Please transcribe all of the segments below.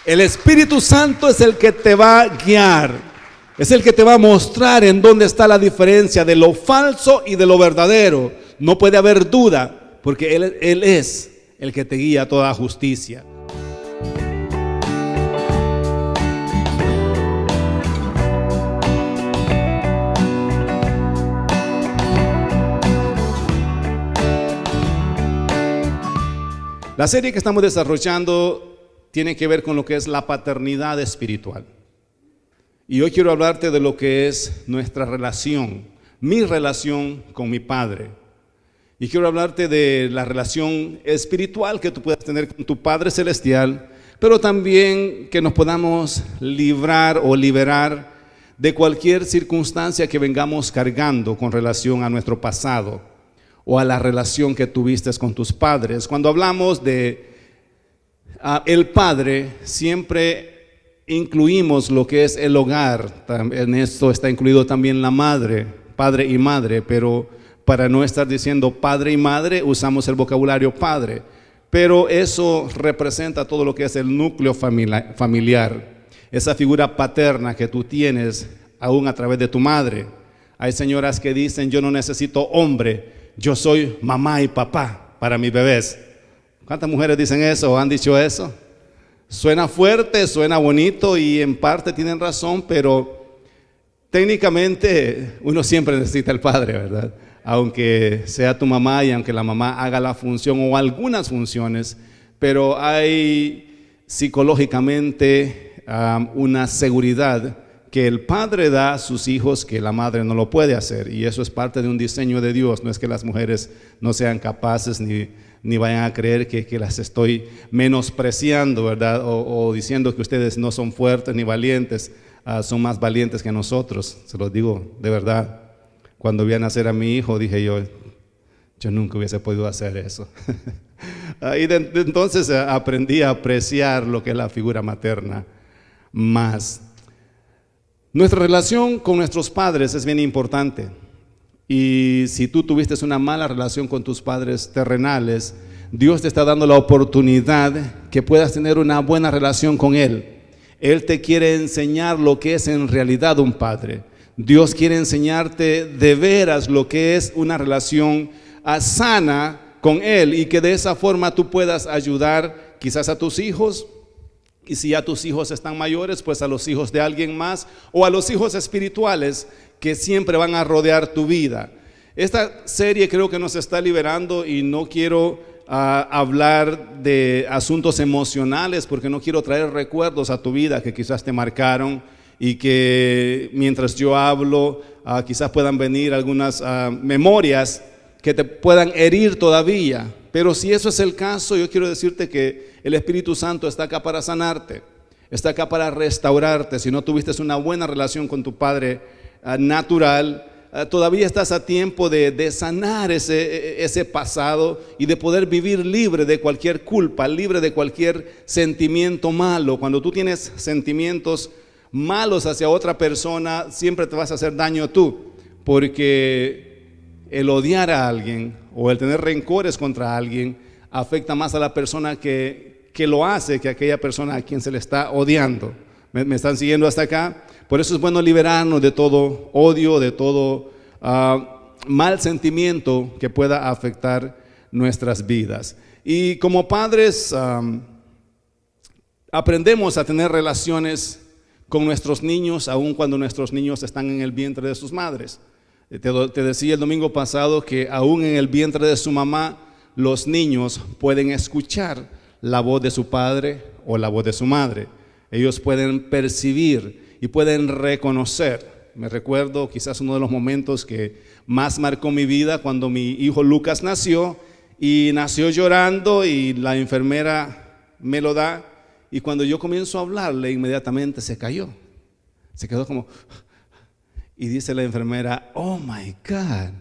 El Espíritu Santo es el que te va a guiar, es el que te va a mostrar en dónde está la diferencia de lo falso y de lo verdadero. No puede haber duda, porque Él es el que te guía a toda justicia. La serie que estamos desarrollando tiene que ver con lo que es la paternidad espiritual. Y hoy quiero hablarte de lo que es nuestra relación, mi relación con mi Padre. Y quiero hablarte de la relación espiritual que tú puedas tener con tu Padre Celestial, pero también que nos podamos librar o liberar de cualquier circunstancia que vengamos cargando con relación a nuestro pasado o a la relación que tuviste con tus padres. Cuando hablamos de el Padre, siempre incluimos lo que es el hogar. En esto está incluido también la madre, padre y madre, pero para no estar diciendo padre y madre, usamos el vocabulario padre. Pero eso representa todo lo que es el núcleo familiar, esa figura paterna que tú tienes aún a través de tu madre. Hay señoras que dicen: yo no necesito hombre, yo soy mamá y papá para mis bebés. ¿Cuántas mujeres dicen eso o han dicho eso? Suena fuerte, suena bonito y en parte tienen razón, pero técnicamente uno siempre necesita al padre, ¿verdad? Aunque sea tu mamá y aunque la mamá haga la función o algunas funciones, pero hay psicológicamente una seguridad que el padre da a sus hijos que la madre no lo puede hacer, y eso es parte de un diseño de Dios. No es que las mujeres no sean capaces ni vayan a creer que las estoy menospreciando, ¿verdad? O diciendo que ustedes no son fuertes ni valientes. Son más valientes que nosotros, se los digo de verdad. Cuando vi a nacer a mi hijo dije yo nunca hubiese podido hacer eso. Y entonces aprendí a apreciar lo que es la figura materna más. Nuestra relación con nuestros padres es bien importante, y si tú tuviste una mala relación con tus padres terrenales, Dios te está dando la oportunidad que puedas tener una buena relación con Él. Él te quiere enseñar lo que es en realidad un padre. Dios quiere enseñarte de veras lo que es una relación sana con Él, y que de esa forma tú puedas ayudar quizás a tus hijos. Y si ya tus hijos están mayores, pues a los hijos de alguien más, o a los hijos espirituales que siempre van a rodear tu vida. Esta serie creo que nos está liberando, y no quiero hablar de asuntos emocionales, porque no quiero traer recuerdos a tu vida que quizás te marcaron, y que mientras yo hablo quizás puedan venir algunas memorias que te puedan herir todavía. Pero si eso es el caso, yo quiero decirte que el Espíritu Santo está acá para sanarte, está acá para restaurarte. Si no tuviste una buena relación con tu padre natural, todavía estás a tiempo de sanar ese pasado y de poder vivir libre de cualquier culpa, libre de cualquier sentimiento malo. Cuando tú tienes sentimientos malos hacia otra persona, siempre te vas a hacer daño tú, porque el odiar a alguien o el tener rencores contra alguien afecta más a la persona que lo hace que a aquella persona a quien se le está odiando. ¿Me están siguiendo hasta acá? Por eso es bueno liberarnos de todo odio, de todo mal sentimiento que pueda afectar nuestras vidas. Y como padres aprendemos a tener relaciones con nuestros niños, aun cuando nuestros niños están en el vientre de sus madres. Te decía el domingo pasado que aún en el vientre de su mamá, los niños pueden escuchar la voz de su padre o la voz de su madre. Ellos pueden percibir y pueden reconocer. Me recuerdo quizás uno de los momentos que más marcó mi vida, cuando mi hijo Lucas nació, y nació llorando, y la enfermera me lo da, y cuando yo comienzo a hablarle, inmediatamente se cayó. Se quedó como... Y dice la enfermera: oh my God,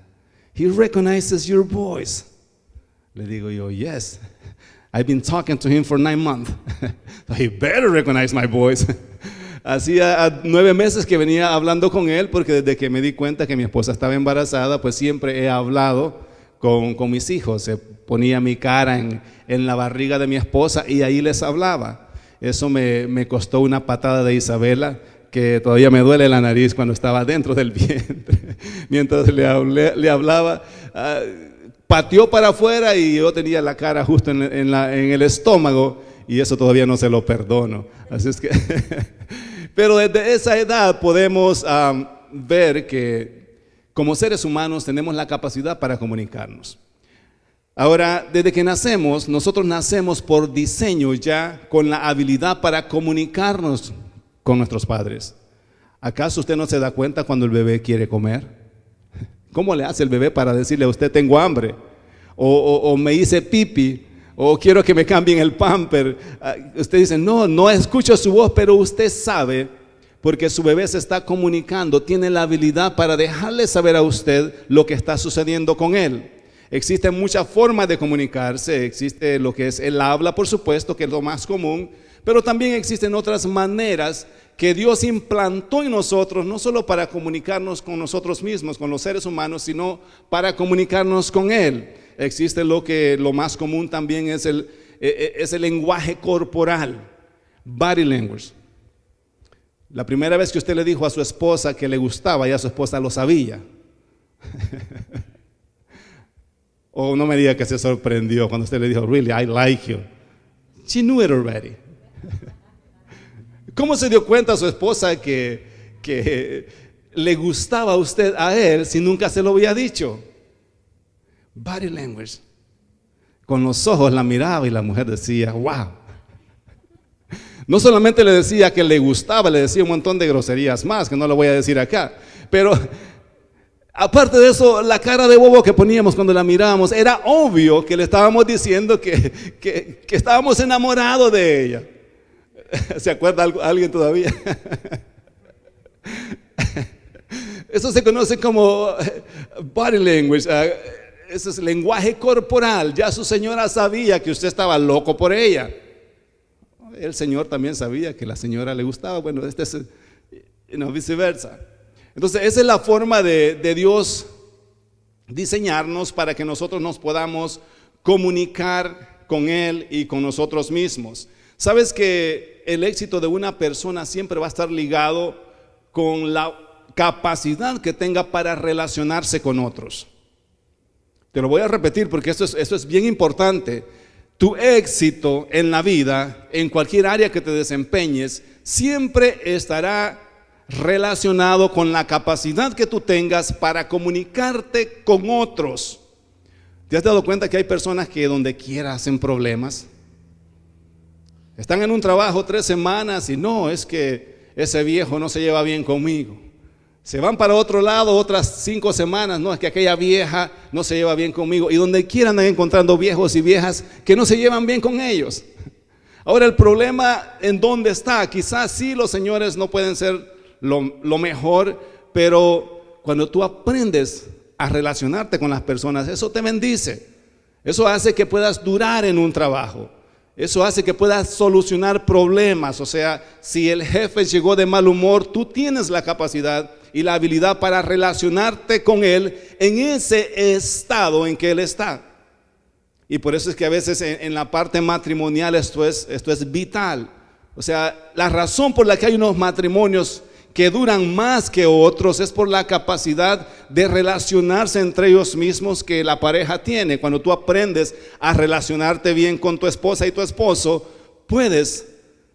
he recognizes your voice. Le digo yo: yes, I've been talking to him for 9 months. He better recognize my voice. Hacía 9 meses que venía hablando con él, porque desde que me di cuenta que mi esposa estaba embarazada, pues siempre he hablado con mis hijos. Se ponía mi cara en la barriga de mi esposa y ahí les hablaba. Eso me costó una patada de Isabela, que todavía me duele la nariz cuando estaba dentro del vientre. Mientras le hablaba, pateó para afuera y yo tenía la cara justo en el estómago, y eso todavía no se lo perdono. Así es que, pero desde esa edad podemos ver que como seres humanos tenemos la capacidad para comunicarnos. Ahora, desde que nacemos, nosotros nacemos por diseño ya con la habilidad para comunicarnos con nuestros padres. ¿Acaso usted no se da cuenta cuando el bebé quiere comer? ¿Cómo le hace el bebé para decirle a usted tengo hambre? O me hice pipi, o quiero que me cambien el pamper. Usted dice, no escucho su voz, pero usted sabe, porque su bebé se está comunicando, tiene la habilidad para dejarle saber a usted lo que está sucediendo con él. Existen muchas formas de comunicarse. Existe lo que es el habla, por supuesto, que es lo más común, pero también existen otras maneras que Dios implantó en nosotros, no solo para comunicarnos con nosotros mismos, con los seres humanos, sino para comunicarnos con Él. Existe lo más común también es el lenguaje corporal, body language. La primera vez que usted le dijo a su esposa que le gustaba, ya su esposa lo sabía. O no me diga que se sorprendió cuando usted le dijo, really, I like you. She knew it already. ¿Cómo se dio cuenta su esposa que le gustaba a usted a él si nunca se lo había dicho? Body language. Con los ojos la miraba y la mujer decía, wow. No solamente le decía que le gustaba, le decía un montón de groserías más, que no lo voy a decir acá. Pero aparte de eso, la cara de bobo que poníamos cuando la mirábamos, era obvio que le estábamos diciendo que estábamos enamorados de ella. ¿Se acuerda alguien todavía? Eso se conoce como body language. Eso es lenguaje corporal. Ya su señora sabía que usted estaba loco por ella. El señor también sabía que la señora le gustaba. Bueno, viceversa. Entonces, esa es la forma de Dios diseñarnos para que nosotros nos podamos comunicar con Él y con nosotros mismos. ¿Sabes que el éxito de una persona siempre va a estar ligado con la capacidad que tenga para relacionarse con otros? Te lo voy a repetir porque esto es bien importante. Tu éxito en la vida, en cualquier área que te desempeñes, siempre estará relacionado con la capacidad que tú tengas para comunicarte con otros. ¿Te has dado cuenta que hay personas que donde quiera hacen problemas? Están en un trabajo 3 semanas y no, es que ese viejo no se lleva bien conmigo. Se van para otro lado otras 5 semanas, no, es que aquella vieja no se lleva bien conmigo. Y donde quiera andan encontrando viejos y viejas que no se llevan bien con ellos. Ahora el problema en dónde está. Quizás sí los señores no pueden ser lo mejor, pero cuando tú aprendes a relacionarte con las personas, eso te bendice. Eso hace que puedas durar en un trabajo. Eso hace que puedas solucionar problemas. O sea, si el jefe llegó de mal humor, tú tienes la capacidad y la habilidad para relacionarte con él en ese estado en que él está. Y por eso es que a veces en la parte matrimonial esto es vital. O sea, la razón por la que hay unos matrimonios que duran más que otros es por la capacidad de relacionarse entre ellos mismos que la pareja tiene. Cuando tú aprendes a relacionarte bien con tu esposa y tu esposo, puedes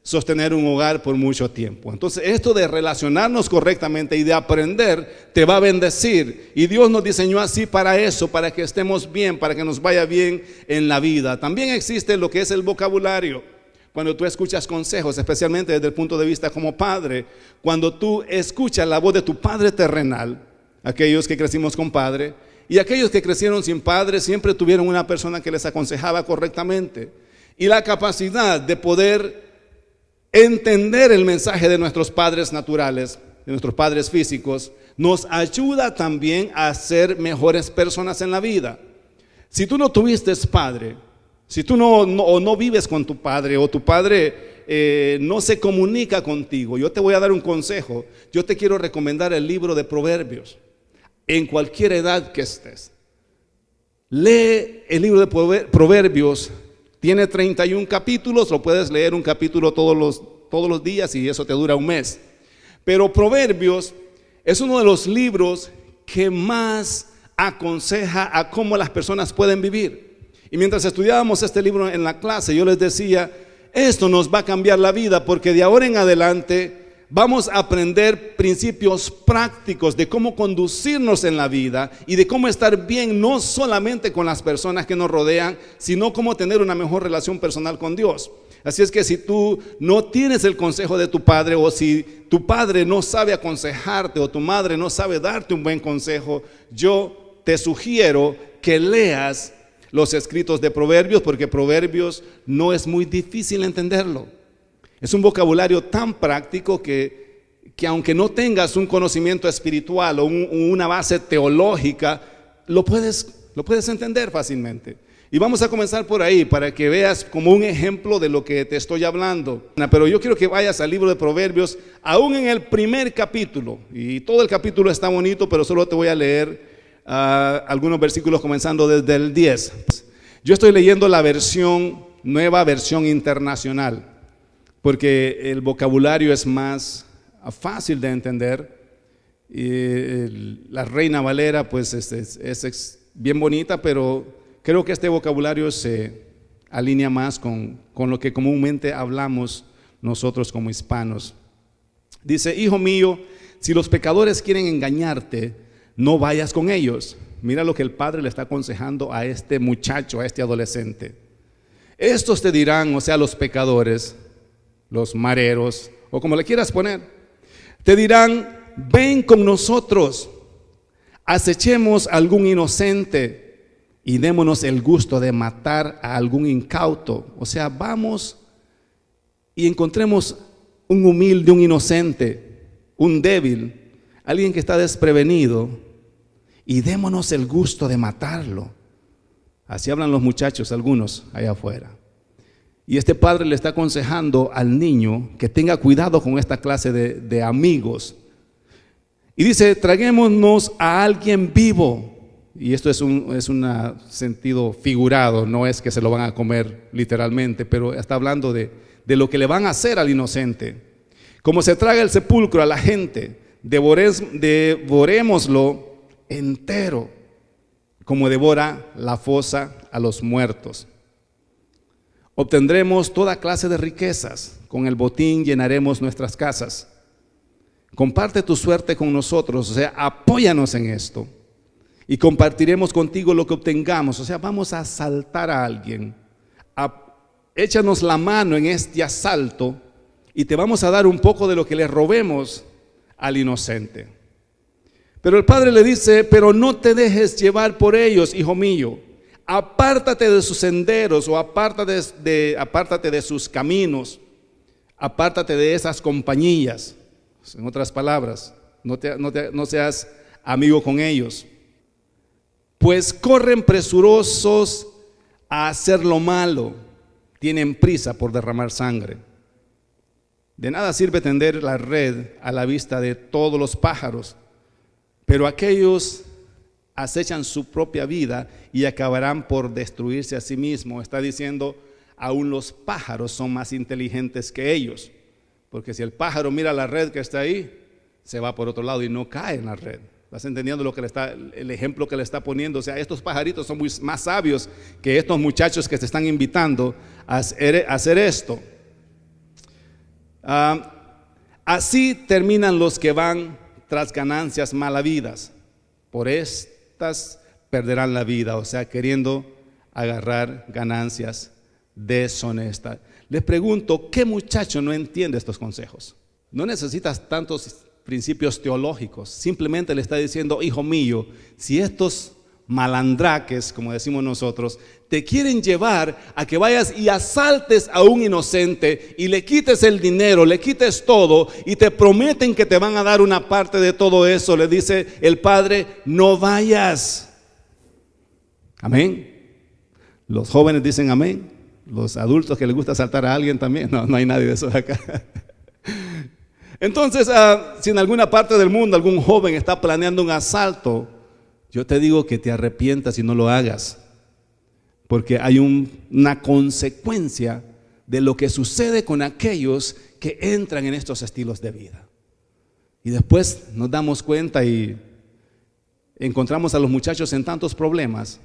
sostener un hogar por mucho tiempo. Entonces, esto de relacionarnos correctamente y de aprender te va a bendecir. Y Dios nos diseñó así para eso, para que estemos bien, para que nos vaya bien en la vida. También existe lo que es el vocabulario. Cuando tú escuchas consejos, especialmente desde el punto de vista como padre, cuando tú escuchas la voz de tu padre terrenal, aquellos que crecimos con padre y aquellos que crecieron sin padre, siempre tuvieron una persona que les aconsejaba correctamente. Y la capacidad de poder entender el mensaje de nuestros padres naturales, de nuestros padres físicos, nos ayuda también a ser mejores personas en la vida. Si tú no tuviste padre, si tú no vives con tu padre o tu padre no se comunica contigo, yo te voy a dar un consejo. Yo te quiero recomendar el libro de Proverbios. En cualquier edad que estés, lee el libro de Proverbios Tiene 31 capítulos, lo puedes leer un capítulo todos los días y eso te dura un mes. Pero Proverbios es uno de los libros que más aconseja a cómo las personas pueden vivir. Y mientras estudiábamos este libro en la clase, yo les decía, esto nos va a cambiar la vida porque de ahora en adelante vamos a aprender principios prácticos de cómo conducirnos en la vida y de cómo estar bien no solamente con las personas que nos rodean, sino cómo tener una mejor relación personal con Dios. Así es que si tú no tienes el consejo de tu padre, o si tu padre no sabe aconsejarte o tu madre no sabe darte un buen consejo, yo te sugiero que leas los escritos de Proverbios, porque Proverbios no es muy difícil entenderlo. Es un vocabulario tan práctico que aunque no tengas un conocimiento espiritual o una base teológica, lo puedes entender fácilmente. Y vamos a comenzar por ahí para que veas como un ejemplo de lo que te estoy hablando. Pero yo quiero que vayas al libro de Proverbios, aún en el primer capítulo. Y todo el capítulo está bonito, pero solo te voy a leer algunos versículos comenzando desde el 10. Yo estoy leyendo la nueva versión internacional, porque el vocabulario es más fácil de entender. La Reina Valera pues es bien bonita, pero creo que este vocabulario se alinea más con lo que comúnmente hablamos nosotros como hispanos. Dice: hijo mío, si los pecadores quieren engañarte, no vayas con ellos. Mira lo que el padre le está aconsejando a este muchacho, a este adolescente. Estos te dirán, o sea, los pecadores, los mareros, o como le quieras poner, te dirán: ven con nosotros, acechemos a algún inocente y démonos el gusto de matar a algún incauto. O sea, vamos y encontremos un humilde, un inocente, un débil, alguien que está desprevenido, y démonos el gusto de matarlo. Así hablan los muchachos, algunos allá afuera. Y este padre le está aconsejando al niño que tenga cuidado con esta clase de amigos. Y dice: traguémonos a alguien vivo. Y esto es un sentido figurado, no es que se lo van a comer literalmente, pero está hablando de lo que le van a hacer al inocente. Como se traga el sepulcro a la gente, devorémoslo entero, como devora la fosa a los muertos. Obtendremos toda clase de riquezas, con el botín llenaremos nuestras casas. Comparte tu suerte con nosotros, o sea, apóyanos en esto, y compartiremos contigo lo que obtengamos. O sea, vamos a asaltar a alguien, échanos la mano en este asalto y te vamos a dar un poco de lo que le robemos al inocente. Pero el padre le dice: pero no te dejes llevar por ellos, hijo mío. Apártate de sus senderos, o apártate de sus caminos, apártate de esas compañías. En otras palabras, no seas amigo con ellos, pues corren presurosos a hacer lo malo, tienen prisa por derramar sangre. De nada sirve tender la red a la vista de todos los pájaros, pero aquellos acechan su propia vida y acabarán por destruirse a sí mismos. Está diciendo: aún los pájaros son más inteligentes que ellos, porque si el pájaro mira la red que está ahí, se va por otro lado y no cae en la red. ¿Estás entendiendo el ejemplo que le está poniendo? O sea, estos pajaritos son más sabios que estos muchachos que te están invitando a hacer esto. Así terminan los que van tras ganancias malavidas, por estas perderán la vida. O sea, queriendo agarrar ganancias deshonestas. Les pregunto, ¿qué muchacho no entiende estos consejos? No necesitas tantos principios teológicos, simplemente le está diciendo: hijo mío, si estos malandraques, como decimos nosotros, te quieren llevar a que vayas y asaltes a un inocente y le quites el dinero, le quites todo, y te prometen que te van a dar una parte de todo eso, le dice el padre: no vayas. Amén. Los jóvenes dicen amén. Los adultos que les gusta asaltar a alguien también. No hay nadie de esos acá. Entonces, si en alguna parte del mundo algún joven está planeando un asalto, yo te digo que te arrepientas y no lo hagas, porque hay una consecuencia de lo que sucede con aquellos que entran en estos estilos de vida. Y después nos damos cuenta y encontramos a los muchachos en tantos problemas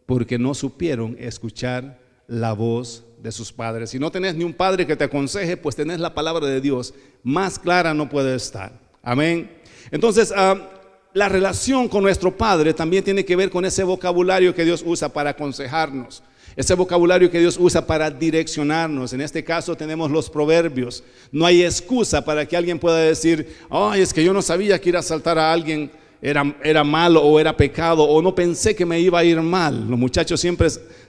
porque no supieron escuchar la voz de sus padres. Si no tenés ni un padre que te aconseje, pues tenés la palabra de Dios. Más clara no puede estar. Amén. Entonces, la relación con nuestro Padre también tiene que ver con ese vocabulario que Dios usa para aconsejarnos, ese vocabulario que Dios usa para direccionarnos. En este caso tenemos los proverbios. No hay excusa para que alguien pueda decir: ay, es que yo no sabía que ir a asaltar a alguien era malo o era pecado, o no pensé que me iba a ir mal. Los muchachos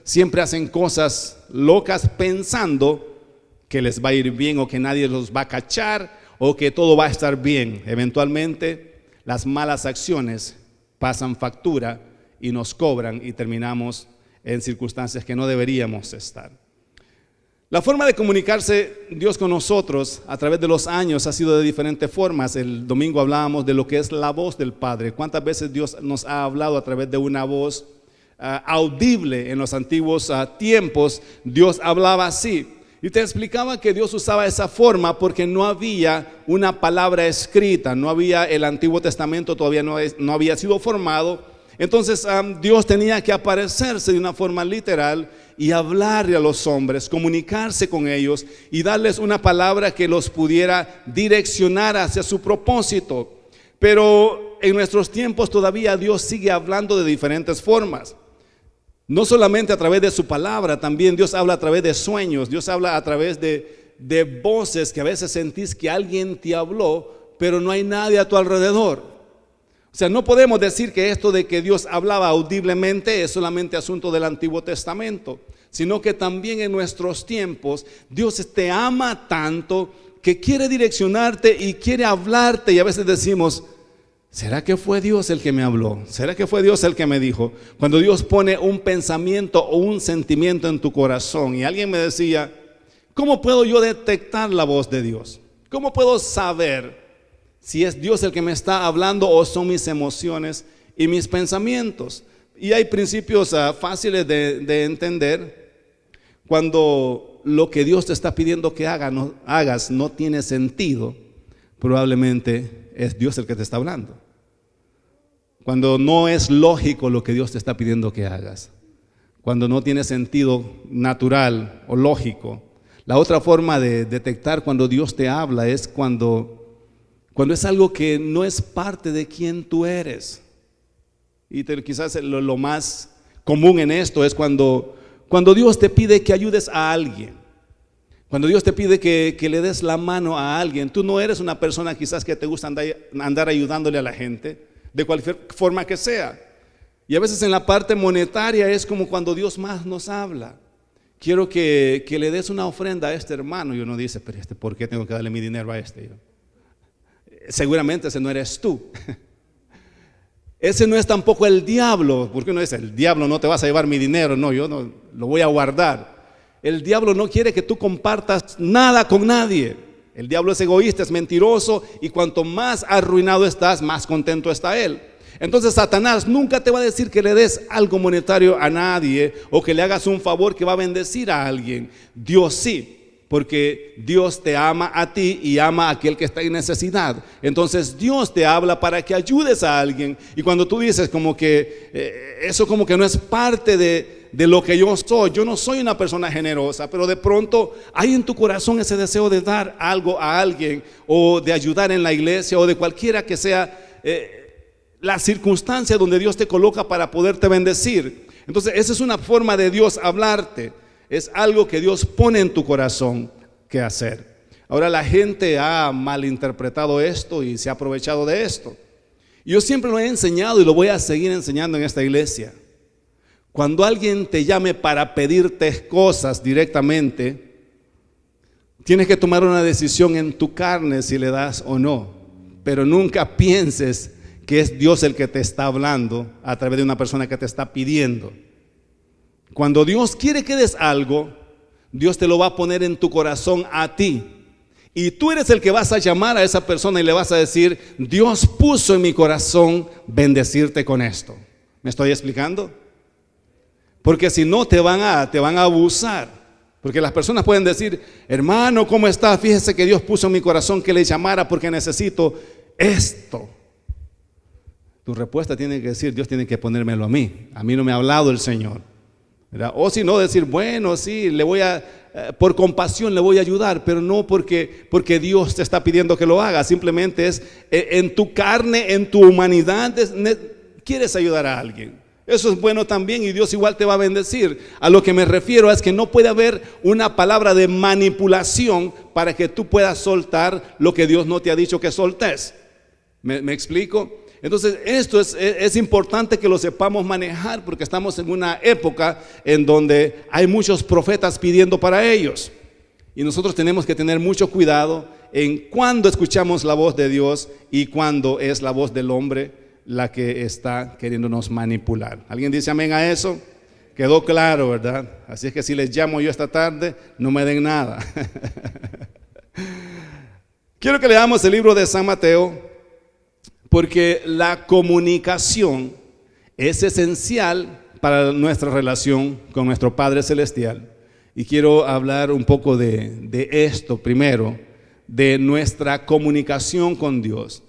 siempre hacen cosas locas pensando que les va a ir bien, o que nadie los va a cachar, o que todo va a estar bien. Eventualmente las malas acciones pasan factura y nos cobran y terminamos en circunstancias que no deberíamos estar. La forma de comunicarse Dios con nosotros a través de los años ha sido de diferentes formas. El domingo hablábamos de lo que es la voz del Padre. ¿Cuántas veces Dios nos ha hablado a través de una voz audible? En los antiguos tiempos Dios hablaba así. Y te explicaba que Dios usaba esa forma porque no había una palabra escrita, no había, el Antiguo Testamento todavía no había sido formado. Entonces Dios tenía que aparecerse de una forma literal y hablarle a los hombres, comunicarse con ellos y darles una palabra que los pudiera direccionar hacia su propósito. Pero en nuestros tiempos todavía Dios sigue hablando de diferentes formas. No solamente a través de su palabra, también Dios habla a través de sueños. Dios habla a través de voces que a veces sentís que alguien te habló, pero no hay nadie a tu alrededor. O sea, no podemos decir que esto de que Dios hablaba audiblemente es solamente asunto del Antiguo Testamento, sino que también en nuestros tiempos Dios te ama tanto que quiere direccionarte y quiere hablarte, y a veces decimos: ¿será que fue Dios el que me habló? ¿Será que fue Dios el que me dijo? Cuando Dios pone un pensamiento o un sentimiento en tu corazón, y alguien me decía: ¿cómo puedo yo detectar la voz de Dios? ¿Cómo puedo saber si es Dios el que me está hablando o son mis emociones y mis pensamientos? Y hay principios fáciles de entender. Cuando lo que Dios te está pidiendo que hagas no tiene sentido, probablemente es Dios el que te está hablando. Cuando no es lógico lo que Dios te está pidiendo que hagas, cuando no tiene sentido natural o lógico. La otra forma de detectar cuando Dios te habla es cuando es algo que no es parte de quien tú eres. Y quizás lo más común en esto es cuando Dios te pide que ayudes a alguien. Cuando Dios te pide que le des la mano a alguien. Tú no eres una persona quizás que te gusta andar ayudándole a la gente, de cualquier forma que sea. Y a veces en la parte monetaria es como cuando Dios más nos habla. Quiero que le des una ofrenda a este hermano. Y uno dice: pero ¿por qué tengo que darle mi dinero a este? Seguramente ese no eres tú. Ese no es tampoco el diablo, porque uno dice: el diablo, no te vas a llevar mi dinero. No, yo no lo voy a guardar. El diablo no quiere que tú compartas nada con nadie. El diablo es egoísta, es mentiroso, y cuanto más arruinado estás, más contento está él. Entonces Satanás nunca te va a decir que le des algo monetario a nadie o que le hagas un favor que va a bendecir a alguien. Dios sí. Porque Dios te ama a ti y ama a aquel que está en necesidad. Entonces Dios te habla para que ayudes a alguien. Y cuando tú dices como que eso como que no es parte de lo que yo soy. Yo no soy una persona generosa, pero de pronto hay en tu corazón ese deseo de dar algo a alguien, o de ayudar en la iglesia, o de cualquiera que sea la circunstancia donde Dios te coloca para poderte bendecir. Entonces esa es una forma de Dios hablarte. Es algo que Dios pone en tu corazón que hacer. Ahora la gente ha malinterpretado esto y se ha aprovechado de esto. Yo siempre lo he enseñado y lo voy a seguir enseñando en esta iglesia. Cuando alguien te llame para pedirte cosas directamente, tienes que tomar una decisión en tu carne si le das o no. Pero nunca pienses que es Dios el que te está hablando a través de una persona que te está pidiendo. Cuando Dios quiere que des algo, Dios te lo va a poner en tu corazón a ti. Y tú eres el que vas a llamar a esa persona y le vas a decir: Dios puso en mi corazón bendecirte con esto. ¿Me estoy explicando? Porque si no te van a abusar. Porque las personas pueden decir, hermano, ¿cómo está? Fíjese que Dios puso en mi corazón que le llamara porque necesito esto. Tu respuesta tiene que decir, Dios tiene que ponérmelo a mí. A mí no me ha hablado el Señor, ¿verdad? O si no, decir, bueno, sí, por compasión le voy a ayudar, pero no porque Dios te está pidiendo que lo haga. Simplemente es en tu carne, en tu humanidad, quieres ayudar a alguien. Eso es bueno también y Dios igual te va a bendecir. A lo que me refiero es que no puede haber una palabra de manipulación para que tú puedas soltar lo que Dios no te ha dicho que soltes. ¿Me explico? Entonces esto es importante que lo sepamos manejar, porque estamos en una época en donde hay muchos profetas pidiendo para ellos. Y nosotros tenemos que tener mucho cuidado en cuándo escuchamos la voz de Dios y cuándo es la voz del hombre la que está queriéndonos manipular. ¿Alguien dice amén a eso? Quedó claro, ¿verdad? Así es que si les llamo yo esta tarde, no me den nada. Quiero que leamos el libro de San Mateo, porque la comunicación es esencial para nuestra relación con nuestro Padre Celestial. Y quiero hablar un poco de esto primero, de nuestra comunicación con Dios.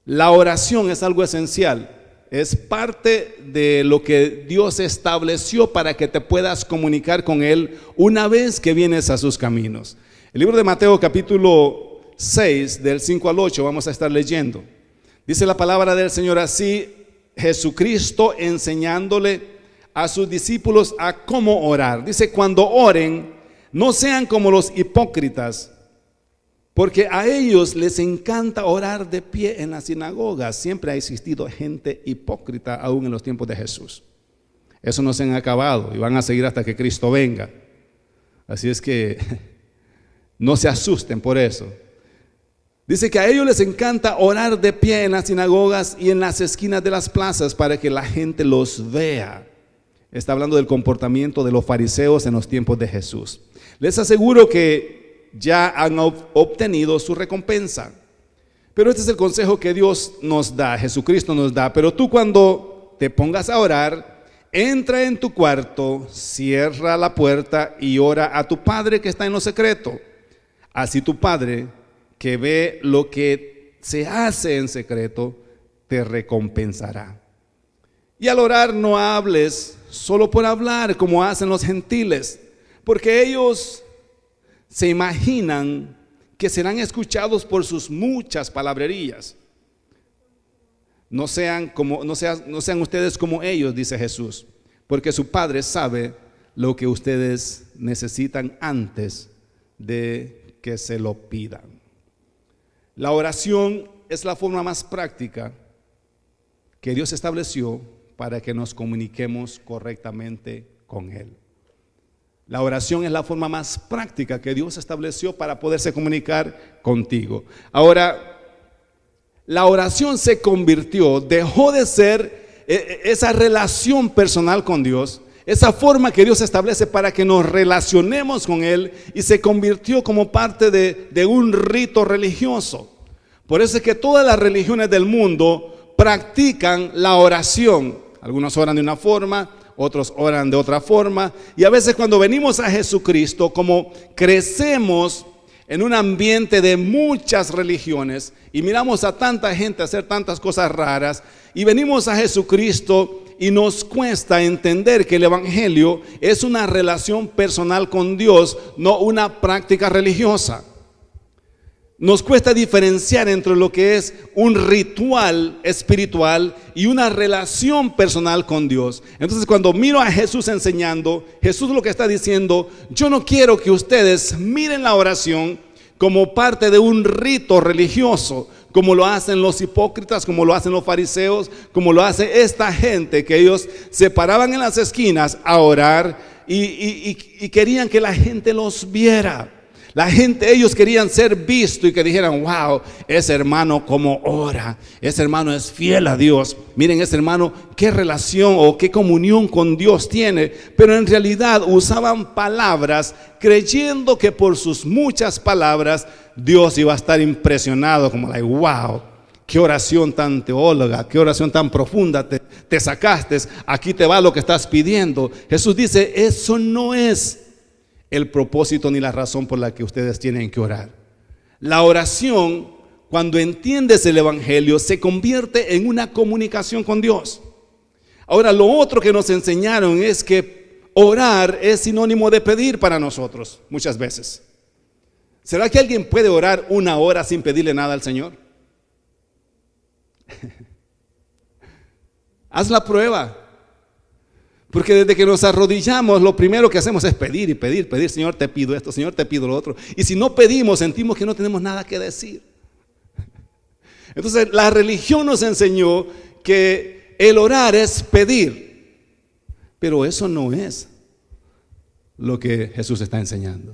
La oración es algo esencial, es parte de lo que Dios estableció para que te puedas comunicar con Él una vez que vienes a sus caminos. El libro de Mateo capítulo 6 del 5 al 8 vamos a estar leyendo. Dice la palabra del Señor así: Jesucristo enseñándole a sus discípulos a cómo orar. Dice, cuando oren, no sean como los hipócritas, porque a ellos les encanta orar de pie en las sinagogas. Siempre ha existido gente hipócrita aún en los tiempos de Jesús. Eso no se han acabado y van a seguir hasta que Cristo venga. Así es que no se asusten por eso. Dice que a ellos les encanta orar de pie en las sinagogas y en las esquinas de las plazas para que la gente los vea. Está hablando del comportamiento de los fariseos en los tiempos de Jesús. Les aseguro que ya han obtenido su recompensa. Pero este es el consejo que Dios nos da, Jesucristo nos da. Pero tú, cuando te pongas a orar, entra en tu cuarto, cierra la puerta y ora a tu Padre que está en lo secreto. Así tu Padre, que ve lo que se hace en secreto, te recompensará. Y al orar no hables solo por hablar, como hacen los gentiles, porque ellos se imaginan que serán escuchados por sus muchas palabrerías. No sean ustedes como ellos, dice Jesús, porque su Padre sabe lo que ustedes necesitan antes de que se lo pidan. La oración es la forma más práctica que Dios estableció para que nos comuniquemos correctamente con Él. La oración es la forma más práctica que Dios estableció para poderse comunicar contigo. Ahora, la oración se convirtió, dejó de ser esa relación personal con Dios, esa forma que Dios establece para que nos relacionemos con Él, y se convirtió como parte de un rito religioso. Por eso es que todas las religiones del mundo practican la oración. Algunos oran de una forma, otros oran de otra forma, y a veces cuando venimos a Jesucristo, como crecemos en un ambiente de muchas religiones y miramos a tanta gente hacer tantas cosas raras, y venimos a Jesucristo y nos cuesta entender que el evangelio es una relación personal con Dios, no una práctica religiosa. Nos cuesta diferenciar entre lo que es un ritual espiritual y una relación personal con Dios. Entonces, cuando miro a Jesús enseñando, Jesús lo que está diciendo: yo no quiero que ustedes miren la oración como parte de un rito religioso, como lo hacen los hipócritas, como lo hacen los fariseos, como lo hace esta gente, que ellos se paraban en las esquinas a orar y querían que la gente los viera. Ellos querían ser vistos y que dijeran: wow, ese hermano como ora, ese hermano es fiel a Dios. Miren, ese hermano qué relación o qué comunión con Dios tiene. Pero en realidad usaban palabras creyendo que por sus muchas palabras Dios iba a estar impresionado, como wow, qué oración tan teóloga, qué oración tan profunda te te sacaste, aquí te va lo que estás pidiendo. Jesús dice, eso no es el propósito ni la razón por la que ustedes tienen que orar. La oración, cuando entiendes el evangelio, se convierte en una comunicación con Dios. Ahora, lo otro que nos enseñaron es que orar es sinónimo de pedir para nosotros, muchas veces. ¿Será que alguien puede orar una hora sin pedirle nada al Señor? Haz la prueba. Porque desde que nos arrodillamos, lo primero que hacemos es pedir y pedir, pedir. Señor, te pido esto, Señor, te pido lo otro. Y si no pedimos, sentimos que no tenemos nada que decir. Entonces, la religión nos enseñó que el orar es pedir. Pero eso no es lo que Jesús está enseñando.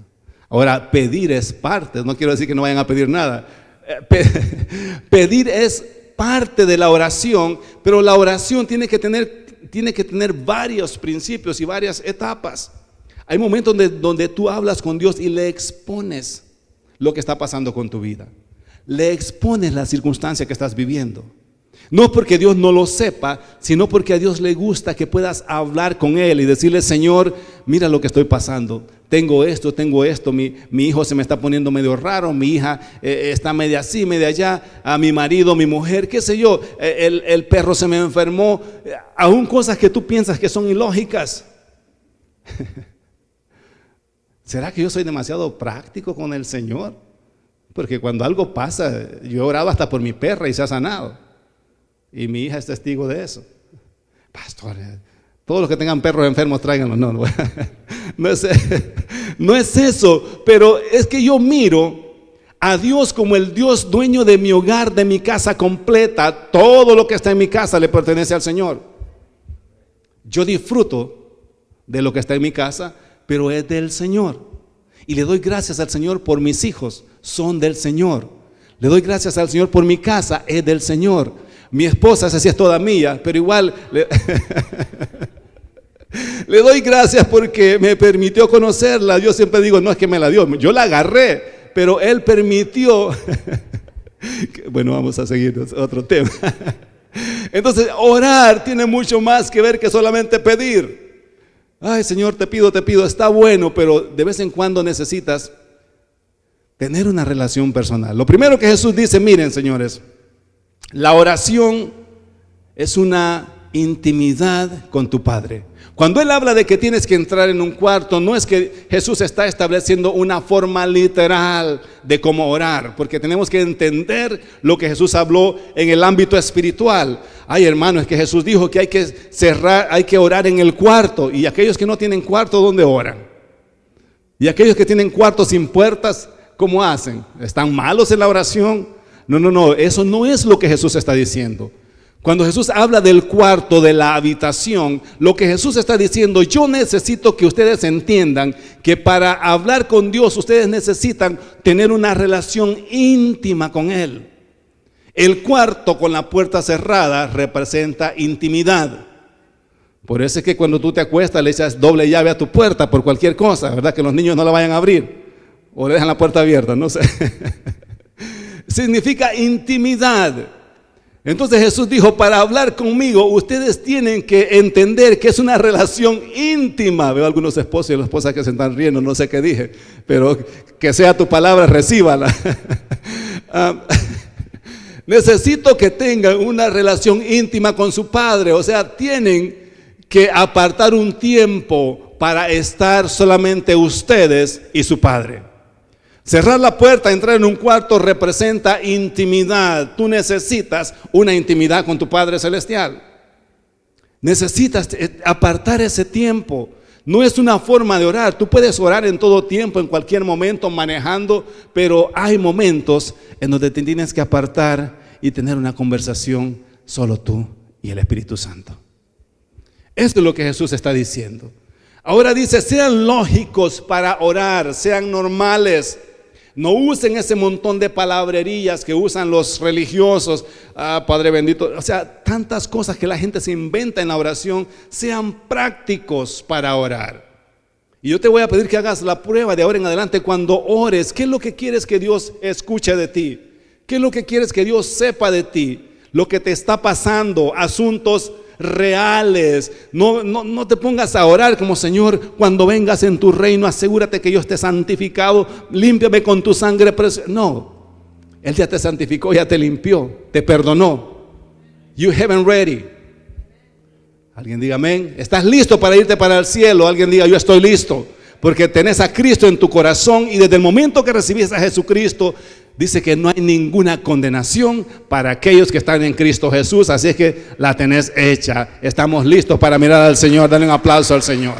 Ahora, pedir es parte. No quiero decir que no vayan a pedir nada. Pedir es parte de la oración, pero la oración tiene que tener varios principios y varias etapas. Hay momentos donde tú hablas con Dios y le expones lo que está pasando con tu vida. Le expones la circunstancia que estás viviendo. No porque Dios no lo sepa, sino porque a Dios le gusta que puedas hablar con Él y decirle, Señor, mira lo que estoy pasando. Tengo esto, mi hijo se me está poniendo medio raro, mi hija está media así, media allá, a mi marido, mi mujer, qué sé yo, el perro se me enfermó, aún cosas que tú piensas que son ilógicas. ¿Será que yo soy demasiado práctico con el Señor? Porque cuando algo pasa, yo he orado hasta por mi perra y se ha sanado. Y mi hija es testigo de eso. Pastor, todos los que tengan perros enfermos, tráiganlos. No es eso, pero es que yo miro a Dios como el Dios dueño de mi hogar, de mi casa completa. Todo lo que está en mi casa le pertenece al Señor. Yo disfruto de lo que está en mi casa, pero es del Señor. Y le doy gracias al Señor por mis hijos, son del Señor. Le doy gracias al Señor por mi casa, es del Señor. Mi esposa, esa sí es toda mía, pero igual le doy gracias porque me permitió conocerla. Yo siempre digo, no es que me la dio, yo la agarré, pero Él permitió. Bueno, vamos a seguir otro tema. Entonces, orar tiene mucho más que ver que solamente pedir. Ay, Señor, te pido, está bueno, pero de vez en cuando necesitas tener una relación personal. Lo primero que Jesús dice, miren, señores, la oración es una intimidad con tu Padre. Cuando Él habla de que tienes que entrar en un cuarto, no es que Jesús está estableciendo una forma literal de cómo orar, porque tenemos que entender lo que Jesús habló en el ámbito espiritual. Ay, hermano, es que Jesús dijo que hay que cerrar, hay que orar en el cuarto, y aquellos que no tienen cuarto, ¿dónde oran? Y aquellos que tienen cuartos sin puertas, ¿cómo hacen? ¿Están malos en la oración? No, eso no es lo que Jesús está diciendo. Cuando Jesús habla del cuarto, de la habitación, lo que Jesús está diciendo, yo necesito que ustedes entiendan que para hablar con Dios, ustedes necesitan tener una relación íntima con Él. El cuarto con la puerta cerrada representa intimidad. Por eso es que cuando tú te acuestas le echas doble llave a tu puerta por cualquier cosa, ¿verdad? Que los niños no la vayan a abrir o le dejan la puerta abierta, no sé. Significa intimidad. Entonces Jesús dijo, para hablar conmigo ustedes tienen que entender que es una relación íntima. Veo algunos esposos y las esposas que se están riendo, no sé qué dije, pero que sea tu palabra, recíbala. Necesito que tengan una relación íntima con su Padre, o sea, tienen que apartar un tiempo para estar solamente ustedes y su Padre. Cerrar la puerta, entrar en un cuarto representa intimidad. Tú necesitas una intimidad con tu Padre Celestial. Necesitas apartar ese tiempo. No es una forma de orar. Tú puedes orar en todo tiempo, en cualquier momento, manejando, pero hay momentos en donde te tienes que apartar y tener una conversación solo tú y el Espíritu Santo. Esto es lo que Jesús está diciendo. Ahora dice, sean lógicos para orar, sean normales. No usen ese montón de palabrerías que usan los religiosos. Padre bendito. O sea, tantas cosas que la gente se inventa en la oración. Sean prácticos para orar. Y yo te voy a pedir que hagas la prueba de ahora en adelante cuando ores. ¿Qué es lo que quieres que Dios escuche de ti? ¿Qué es lo que quieres que Dios sepa de ti? Lo que te está pasando, asuntos reales. No te pongas a orar como: Señor, cuando vengas en tu reino, asegúrate que yo esté santificado, límpiame con tu sangre preciosa. No, Él ya te santificó, ya te limpió, te perdonó. You haven't ready. Alguien diga amén. ¿Estás listo para irte para el cielo? Alguien diga: yo estoy listo, porque tenés a Cristo en tu corazón, y desde el momento que recibiste a Jesucristo, dice que no hay ninguna condenación para aquellos que están en Cristo Jesús. Así es que la tenés hecha. Estamos listos para mirar al Señor. Dale un aplauso al Señor.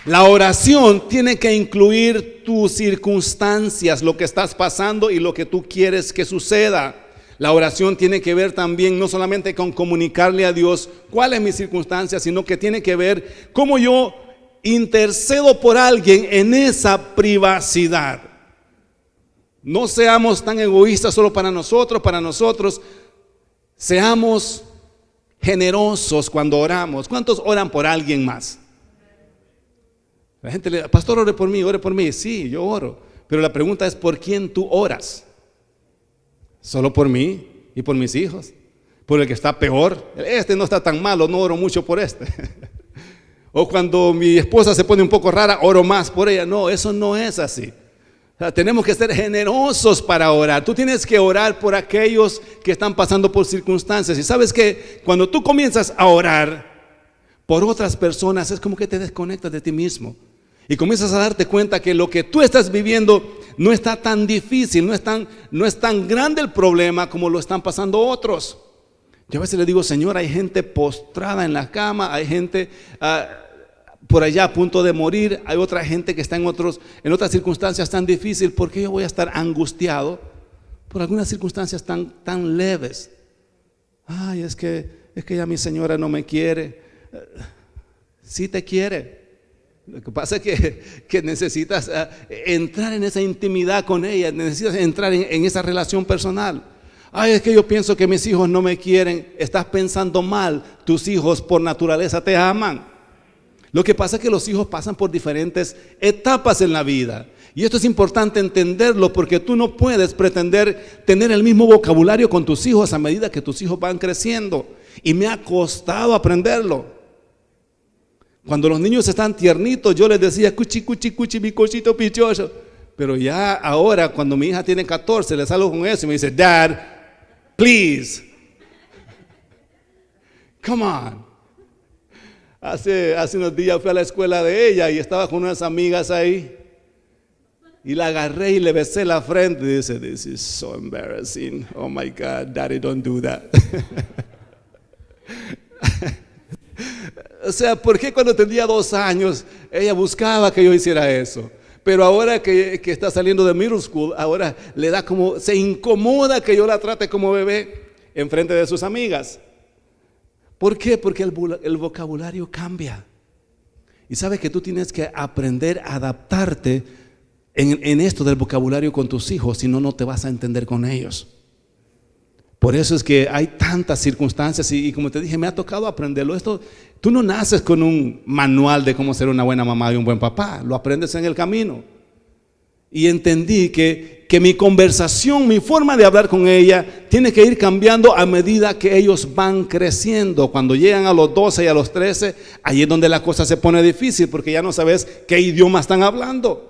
La oración tiene que incluir tus circunstancias, lo que estás pasando y lo que tú quieres que suceda. La oración tiene que ver también no solamente con comunicarle a Dios cuál es mi circunstancia, sino que tiene que ver cómo yo intercedo por alguien en esa privacidad. No seamos tan egoístas solo para nosotros. Seamos generosos cuando oramos. ¿Cuántos oran por alguien más? La gente le dice: pastor, ore por mí. Sí, yo oro. Pero la pregunta es: ¿por quién tú oras? Solo por mí y por mis hijos, por el que está peor. Este no está tan malo, no oro mucho por este. O cuando mi esposa se pone un poco rara, oro más por ella. No, eso no es así. O sea, tenemos que ser generosos para orar. Tú tienes que orar por aquellos que están pasando por circunstancias. Y sabes que cuando tú comienzas a orar por otras personas, es como que te desconectas de ti mismo. Y comienzas a darte cuenta que lo que tú estás viviendo no está tan difícil, no es tan grande el problema como lo están pasando otros. Yo a veces le digo: Señor, hay gente postrada en la cama, hay gente por allá a punto de morir, hay otra gente que está en otras circunstancias tan difíciles. ¿Por qué yo voy a estar angustiado por algunas circunstancias tan leves? Ay, es que ya mi señora no me quiere. Sí te quiere. Lo que pasa es que necesitas entrar en esa intimidad con ella, necesitas entrar en esa relación personal. Ay, es que yo pienso que mis hijos no me quieren. Estás pensando mal. Tus hijos por naturaleza te aman. Lo que pasa es que los hijos pasan por diferentes etapas en la vida. Y esto es importante entenderlo, porque tú no puedes pretender tener el mismo vocabulario con tus hijos a medida que tus hijos van creciendo. Y me ha costado aprenderlo. Cuando los niños están tiernitos, yo les decía: cuchi, cuchi, cuchi, mi cosito pichoso. Pero ya ahora, cuando mi hija tiene 14, le salgo con eso y me dice: Dad, please, come on. Hace unos días fui a la escuela de ella y estaba con unas amigas ahí. Y la agarré y le besé la frente. Y dice: this is so embarrassing. Oh my God, Daddy, don't do that. O sea, ¿por qué cuando tenía 2 años ella buscaba que yo hiciera eso? Pero ahora que está saliendo de middle school, ahora le da como, se incomoda que yo la trate como bebé en frente de sus amigas. ¿Por qué? Porque el vocabulario cambia. Y sabes que tú tienes que aprender a adaptarte en esto del vocabulario con tus hijos, si no, no te vas a entender con ellos. Por eso es que hay tantas circunstancias y como te dije, me ha tocado aprenderlo. Tú no naces con un manual de cómo ser una buena mamá y un buen papá, lo aprendes en el camino. Y entendí que mi conversación, mi forma de hablar con ella tiene que ir cambiando a medida que ellos van creciendo. Cuando llegan a los 12 y a los 13, ahí es donde la cosa se pone difícil, porque ya no sabes qué idioma están hablando.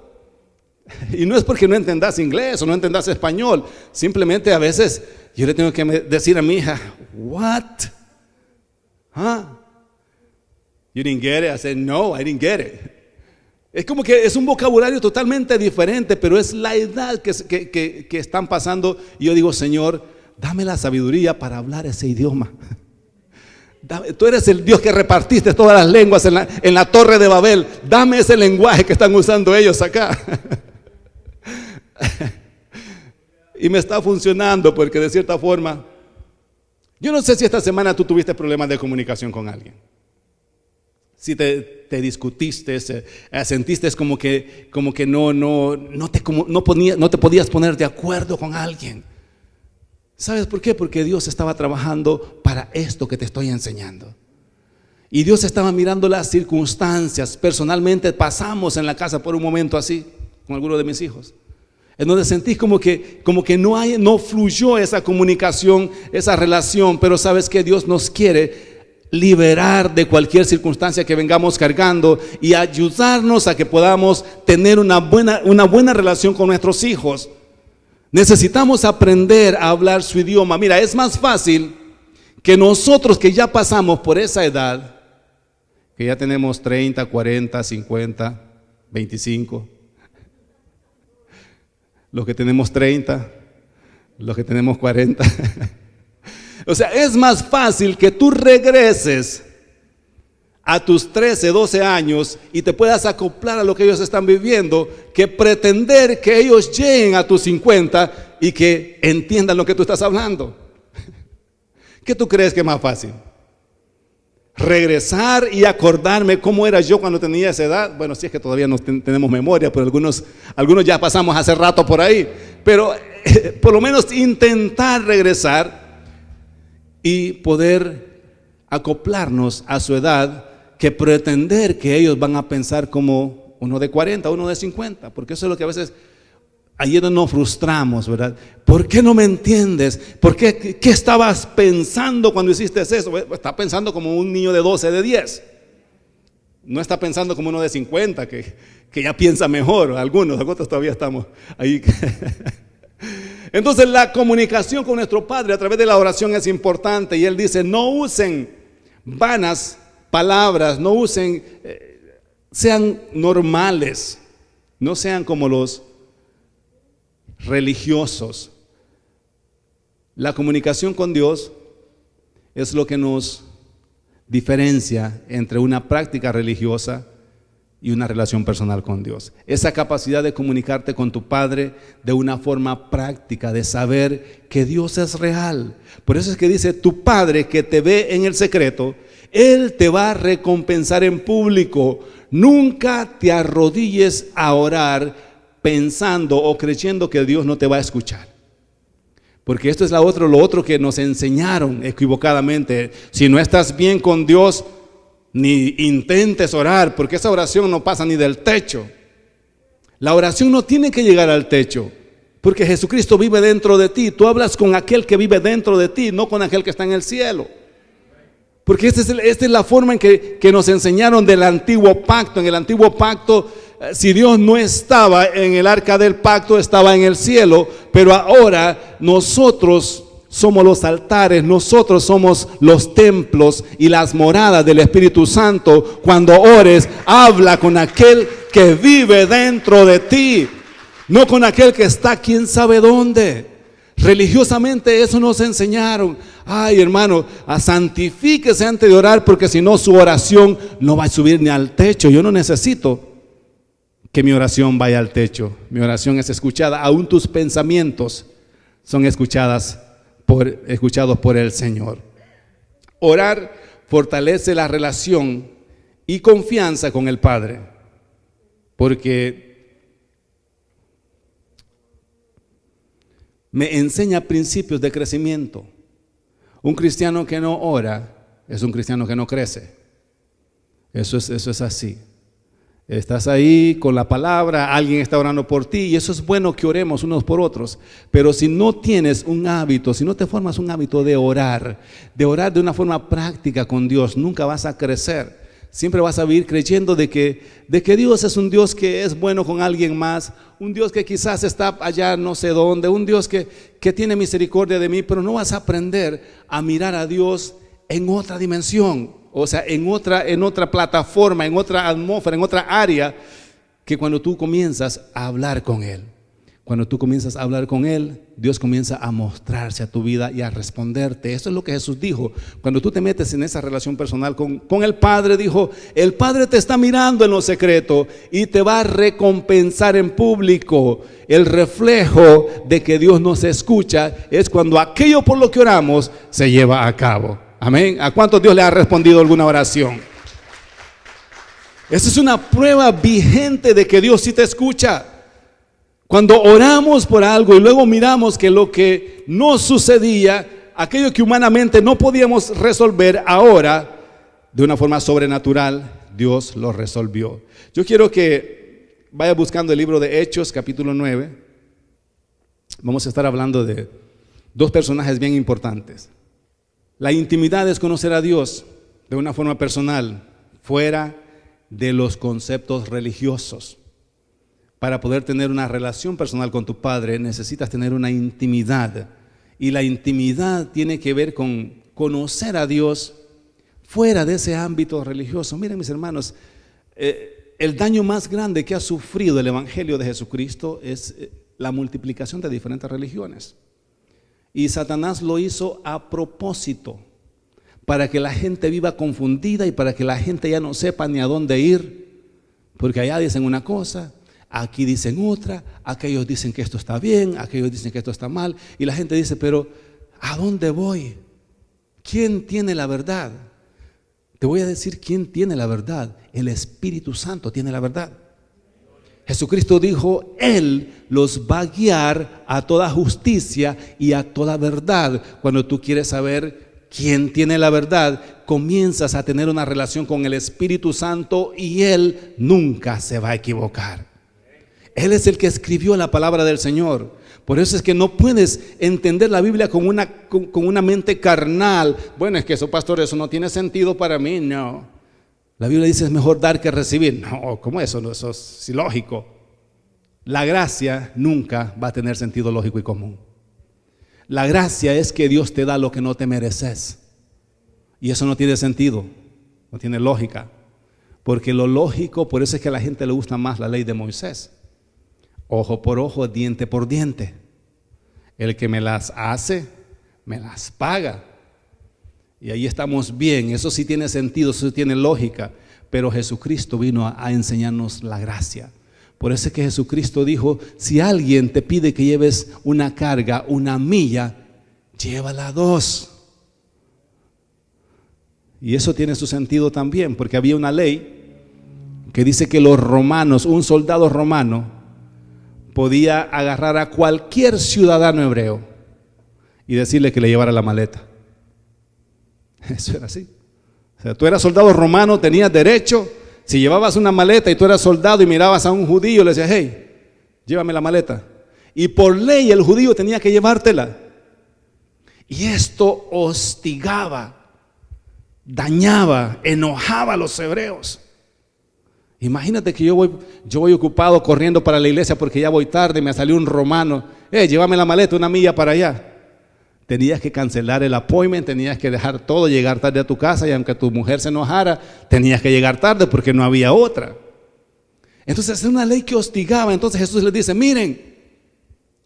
Y no es porque no entendas inglés o no entendas español, simplemente a veces yo le tengo que decir a mi hija: what? Huh? You didn't get it? I said, no, I didn't get it. Es como que es un vocabulario totalmente diferente, pero es la edad que están pasando. Y yo digo: Señor, dame la sabiduría para hablar ese idioma. Tú eres el Dios que repartiste todas las lenguas en la torre de Babel. Dame ese lenguaje que están usando ellos acá. Y me está funcionando, porque de cierta forma, yo no sé si esta semana tú tuviste problemas de comunicación con alguien. Si te discutiste, sentiste como que no te podías poner de acuerdo con alguien. ¿Sabes por qué? Porque Dios estaba trabajando para esto que te estoy enseñando. Y Dios estaba mirando las circunstancias. Personalmente pasamos en la casa por un momento así con alguno de mis hijos. en donde sentís como que no fluyó esa comunicación, esa relación, pero sabes que Dios nos quiere liberar de cualquier circunstancia que vengamos cargando y ayudarnos a que podamos tener una buena relación con nuestros hijos. Necesitamos aprender a hablar su idioma. Mira, es más fácil que nosotros que ya pasamos por esa edad, que ya tenemos 30, 40, 50, 25, los que tenemos 30, los que tenemos 40. O sea, es más fácil que tú regreses a tus 13, 12 años y te puedas acoplar a lo que ellos están viviendo, que pretender que ellos lleguen a tus 50 y que entiendan lo que tú estás hablando. ¿Qué tú crees que es más fácil? Regresar y acordarme cómo era yo cuando tenía esa edad. Bueno, si es que todavía no tenemos memoria, pero algunos ya pasamos hace rato por ahí. Pero por lo menos intentar regresar y poder acoplarnos a su edad, que pretender que ellos van a pensar como uno de 40, uno de 50, porque eso es lo que a veces ahí nos frustramos, ¿verdad? ¿Por qué no me entiendes? ¿Qué estabas pensando cuando hiciste eso? Está pensando como un niño de 12, de 10. No está pensando como uno de 50, que ya piensa mejor. Algunos todavía estamos ahí. Entonces la comunicación con nuestro Padre a través de la oración es importante. Y Él dice, no usen vanas palabras, no usen, sean normales, no sean como los religiosos. La comunicación con Dios es lo que nos diferencia entre una práctica religiosa y una relación personal con Dios. Esa capacidad de comunicarte con tu Padre de una forma práctica, de saber que Dios es real. Por eso es que dice, tu Padre que te ve en el secreto, Él te va a recompensar en público. Nunca te arrodilles a orar pensando o creyendo que Dios no te va a escuchar. Porque esto es lo otro que nos enseñaron equivocadamente. Si no estás bien con Dios, ni intentes orar, porque esa oración no pasa ni del techo. La oración no tiene que llegar al techo, porque Jesucristo vive dentro de ti. Tú hablas con aquel que vive dentro de ti, no con aquel que está en el cielo. Porque esta es la forma en que nos enseñaron del antiguo pacto. En el antiguo pacto, si Dios no estaba en el arca del pacto, estaba en el cielo. Pero ahora nosotros somos los altares, nosotros somos los templos y las moradas del Espíritu Santo. Cuando ores, habla con aquel que vive dentro de ti, no con aquel que está quién sabe dónde. Religiosamente eso nos enseñaron. Ay, hermano, santifíquese antes de orar, porque si no su oración no va a subir ni al techo. Yo no necesito que mi oración vaya al techo. Mi oración es escuchada. Aún tus pensamientos son escuchados por el Señor. Orar fortalece la relación y confianza con el Padre, porque me enseña principios de crecimiento. Un cristiano que no ora es un cristiano que no crece. Eso es así. Estás ahí con la palabra, alguien está orando por ti, y eso es bueno que oremos unos por otros. Pero si no tienes un hábito, si no te formas un hábito de orar de una forma práctica con Dios, nunca vas a crecer. Siempre vas a vivir creyendo de que Dios es un Dios que es bueno con alguien más, un Dios que quizás está allá no sé dónde, un Dios que tiene misericordia de mí, pero no vas a aprender a mirar a Dios en otra dimensión. O sea, en otra plataforma, en otra atmósfera, en otra área, que cuando tú comienzas a hablar con Él. Cuando tú comienzas a hablar con Él, Dios comienza a mostrarse a tu vida y a responderte. Eso es lo que Jesús dijo. Cuando tú te metes en esa relación personal con el Padre, dijo, el Padre te está mirando en lo secreto y te va a recompensar en público. El reflejo de que Dios nos escucha es cuando aquello por lo que oramos se lleva a cabo. Amén. ¿A cuántos Dios le ha respondido alguna oración? Esa es una prueba vigente de que Dios sí te escucha. Cuando oramos por algo y luego miramos que lo que no sucedía, aquello que humanamente no podíamos resolver, ahora de una forma sobrenatural Dios lo resolvió. Yo quiero que vaya buscando el libro de Hechos, capítulo 9. vamos a estar hablando de dos personajes bien importantes. La intimidad es conocer a Dios de una forma personal, fuera de los conceptos religiosos. Para poder tener una relación personal con tu Padre, necesitas tener una intimidad. Y la intimidad tiene que ver con conocer a Dios fuera de ese ámbito religioso. Miren, mis hermanos, el daño más grande que ha sufrido el Evangelio de Jesucristo es la multiplicación de diferentes religiones. Y Satanás lo hizo a propósito, para que la gente viva confundida y para que la gente ya no sepa ni a dónde ir, porque allá dicen una cosa, aquí dicen otra, aquellos dicen que esto está bien, aquellos dicen que esto está mal, y la gente dice, pero ¿a dónde voy? ¿Quién tiene la verdad? Te voy a decir quién tiene la verdad. El Espíritu Santo tiene la verdad. Jesucristo dijo, Él los va a guiar a toda justicia y a toda verdad. Cuando tú quieres saber quién tiene la verdad, comienzas a tener una relación con el Espíritu Santo y Él nunca se va a equivocar. Él es el que escribió la palabra del Señor. Por eso es que no puedes entender la Biblia con una mente carnal. Bueno, es que eso, pastor, eso no tiene sentido para mí. No. La Biblia dice es mejor dar que recibir. No, ¿cómo eso? No, eso es ilógico. La gracia nunca va a tener sentido lógico y común. La gracia es que Dios te da lo que no te mereces. Y eso no tiene sentido, no tiene lógica. Porque lo lógico, por eso es que a la gente le gusta más la ley de Moisés. Ojo por ojo, diente por diente. El que me las hace, me las paga. Y ahí estamos bien, eso sí tiene sentido, eso sí tiene lógica. Pero Jesucristo vino a enseñarnos la gracia. Por eso es que Jesucristo dijo, si alguien te pide que lleves una carga, una milla, llévala 2. Y eso tiene su sentido también, porque había una ley que dice que los romanos, un soldado romano, podía agarrar a cualquier ciudadano hebreo y decirle que le llevara la maleta. Eso era así. O sea, tú eras soldado romano, tenías derecho. Si llevabas una maleta y tú eras soldado y mirabas a un judío, le decías, hey, llévame la maleta. Y por ley el judío tenía que llevártela. Y esto hostigaba, dañaba, enojaba a los hebreos. Imagínate que yo voy ocupado corriendo para la iglesia porque ya voy tarde, me salió un romano, llévame la maleta 1 milla para allá. Tenías que cancelar el appointment, tenías que dejar todo, llegar tarde a tu casa, y aunque tu mujer se enojara, tenías que llegar tarde porque no había otra. Entonces es una ley que hostigaba. Entonces Jesús les dice, miren,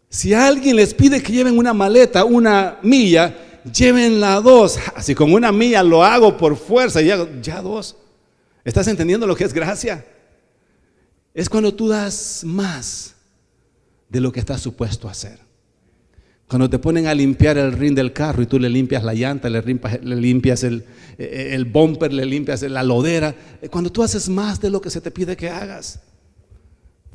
si alguien les pide que lleven una maleta 1 milla, llévenla 2. Así con 1 milla lo hago por fuerza, ya 2. ¿Estás entendiendo lo que es gracia? Es cuando tú das más de lo que estás supuesto a hacer. Cuando te ponen a limpiar el rin del carro y tú le limpias la llanta, le limpias el bumper, le limpias la lodera. Cuando tú haces más de lo que se te pide que hagas.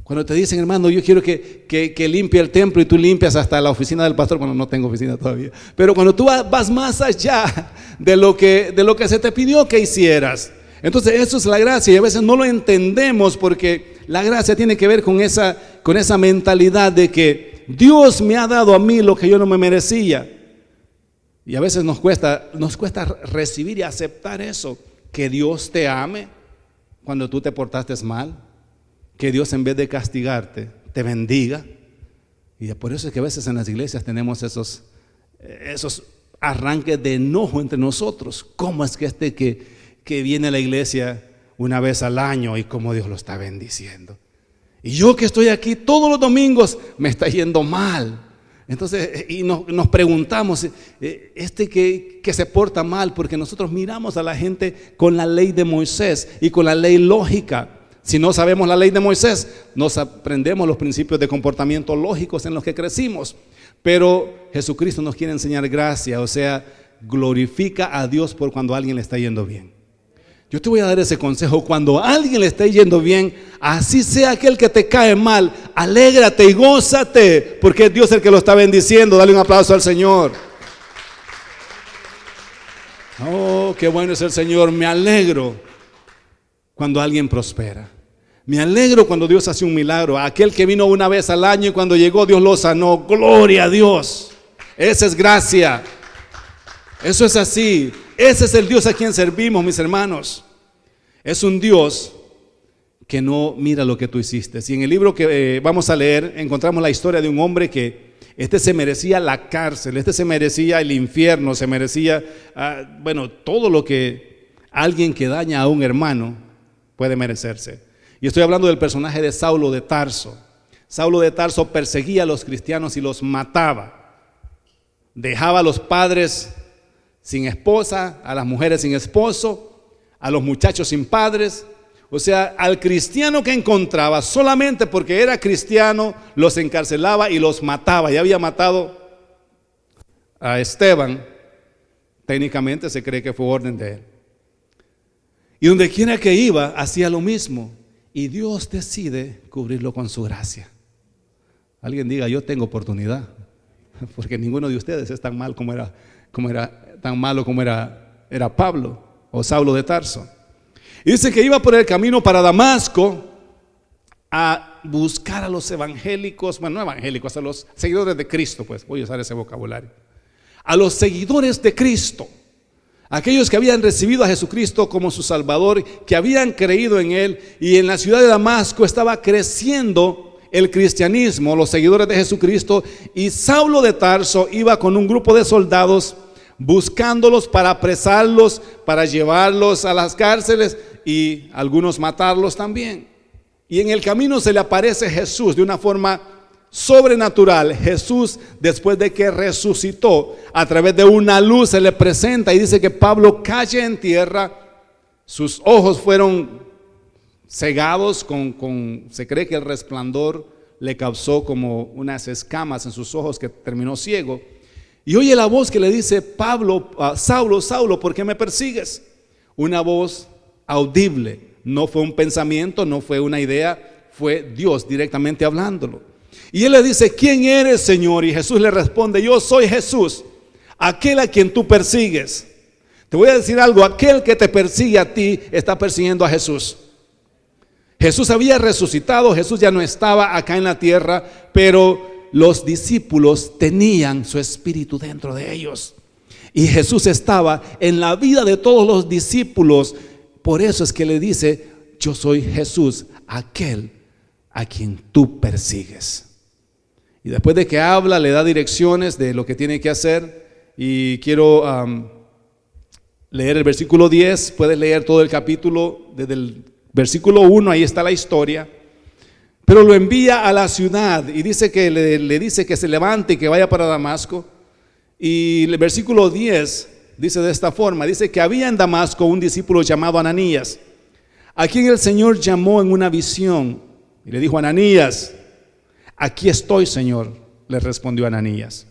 Cuando te dicen, hermano, yo quiero que limpie el templo y tú limpias hasta la oficina del pastor. Bueno, no tengo oficina todavía. Pero cuando tú vas más allá de lo que se te pidió que hicieras. Entonces eso es la gracia, y a veces no lo entendemos porque la gracia tiene que ver con esa mentalidad de que Dios me ha dado a mí lo que yo no me merecía. Y a veces nos cuesta recibir y aceptar eso, que Dios te ame cuando tú te portaste mal, que Dios en vez de castigarte te bendiga. Y por eso es que a veces en las iglesias tenemos esos arranques de enojo entre nosotros. ¿Cómo es que viene a la iglesia 1 vez al año y cómo Dios lo está bendiciendo? Y yo que estoy aquí todos los domingos me está yendo mal. Entonces, y nos preguntamos, que se porta mal, porque nosotros miramos a la gente con la ley de Moisés y con la ley lógica. Si no sabemos la ley de Moisés, nos aprendemos los principios de comportamiento lógicos en los que crecimos. Pero Jesucristo nos quiere enseñar gracia, o sea, glorifica a Dios por cuando a alguien le está yendo bien. Yo te voy a dar ese consejo: cuando a alguien le esté yendo bien, así sea aquel que te cae mal, alégrate y gózate, porque es Dios el que lo está bendiciendo. Dale un aplauso al Señor. Oh, qué bueno es el Señor. Me alegro cuando alguien prospera. Me alegro cuando Dios hace un milagro. Aquel que vino una vez al año y cuando llegó Dios lo sanó. Gloria a Dios. Esa es gracia. Eso es así. Ese es el Dios a quien servimos, mis hermanos. Es un Dios que no mira lo que tú hiciste. Si en el libro que vamos a leer encontramos la historia de un hombre que se merecía la cárcel, se merecía el infierno, se merecía, todo lo que alguien que daña a un hermano puede merecerse. Y estoy hablando del personaje de Saulo de Tarso. Saulo de Tarso perseguía a los cristianos y los mataba. Dejaba a los padres sin esposa, a las mujeres sin esposo, a los muchachos sin padres. O sea, al cristiano que encontraba, solamente porque era cristiano, los encarcelaba y los mataba. Ya había matado a Esteban. Técnicamente se cree que fue orden de él. Y donde quiera que iba, hacía lo mismo. Y Dios decide cubrirlo con su gracia. Alguien diga, yo tengo oportunidad. Porque ninguno de ustedes es tan mal como era Pablo o Saulo de Tarso. Y dice que iba por el camino para Damasco a buscar a los evangélicos, no evangélicos, a los seguidores de Cristo, pues voy a usar ese vocabulario. A los seguidores de Cristo, aquellos que habían recibido a Jesucristo como su Salvador, que habían creído en Él, y en la ciudad de Damasco estaba creciendo el cristianismo, los seguidores de Jesucristo, y Saulo de Tarso iba con un grupo de soldados buscándolos para apresarlos, para llevarlos a las cárceles y algunos matarlos también. Y en el camino se le aparece Jesús de una forma sobrenatural. Jesús, después de que resucitó, a través de una luz se le presenta y dice que Pablo cae en tierra. Sus ojos fueron cegados se cree que el resplandor le causó como unas escamas en sus ojos que terminó ciego. Y oye la voz que le dice: Pablo, Saulo, Saulo, ¿por qué me persigues? Una voz audible, no fue un pensamiento, no fue una idea, fue Dios directamente hablándolo. Y él le dice: ¿quién eres, Señor? Y Jesús le responde: yo soy Jesús, aquel a quien tú persigues. Te voy a decir algo, aquel que te persigue a ti está persiguiendo a Jesús. Jesús había resucitado, Jesús ya no estaba acá en la tierra, pero los discípulos tenían su espíritu dentro de ellos. Y Jesús estaba en la vida de todos los discípulos. Por eso es que le dice: yo soy Jesús, aquel a quien tú persigues. Y después de que habla, le da direcciones de lo que tiene que hacer. Y quiero leer el versículo 10. Puedes leer todo el capítulo desde el versículo 1, ahí está la historia. Pero lo envía a la ciudad y dice que le dice que se levante y que vaya para Damasco. Y el versículo 10 dice de esta forma: dice que había en Damasco un discípulo llamado Ananías, a quien el Señor llamó en una visión y le dijo: Ananías. Aquí estoy, Señor, le respondió Ananías.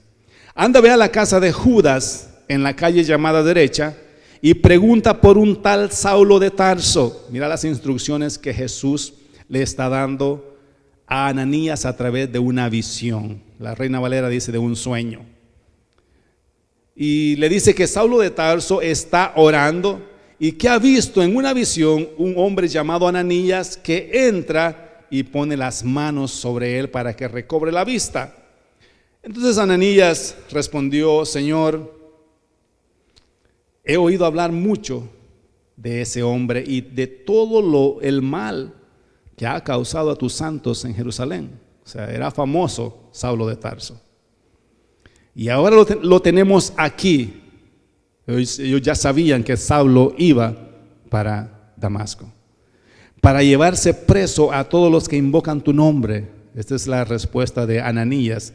Anda, ve a la casa de Judas en la calle llamada Derecha y pregunta por un tal Saulo de Tarso. Mira las instrucciones que Jesús le está dando a Ananías a través de una visión. La Reina Valera dice de un sueño. Y le dice que Saulo de Tarso está orando y que ha visto en una visión un hombre llamado Ananías que entra y pone las manos sobre él para que recobre la vista. Entonces Ananías respondió: Señor, he oído hablar mucho de ese hombre y de todo el mal que ha causado a tus santos en Jerusalén. O sea, era famoso Saulo de Tarso. Y ahora lo tenemos aquí. Ellos ya sabían que Saulo iba para Damasco para llevarse preso a todos los que invocan tu nombre. Esta es la respuesta de Ananías,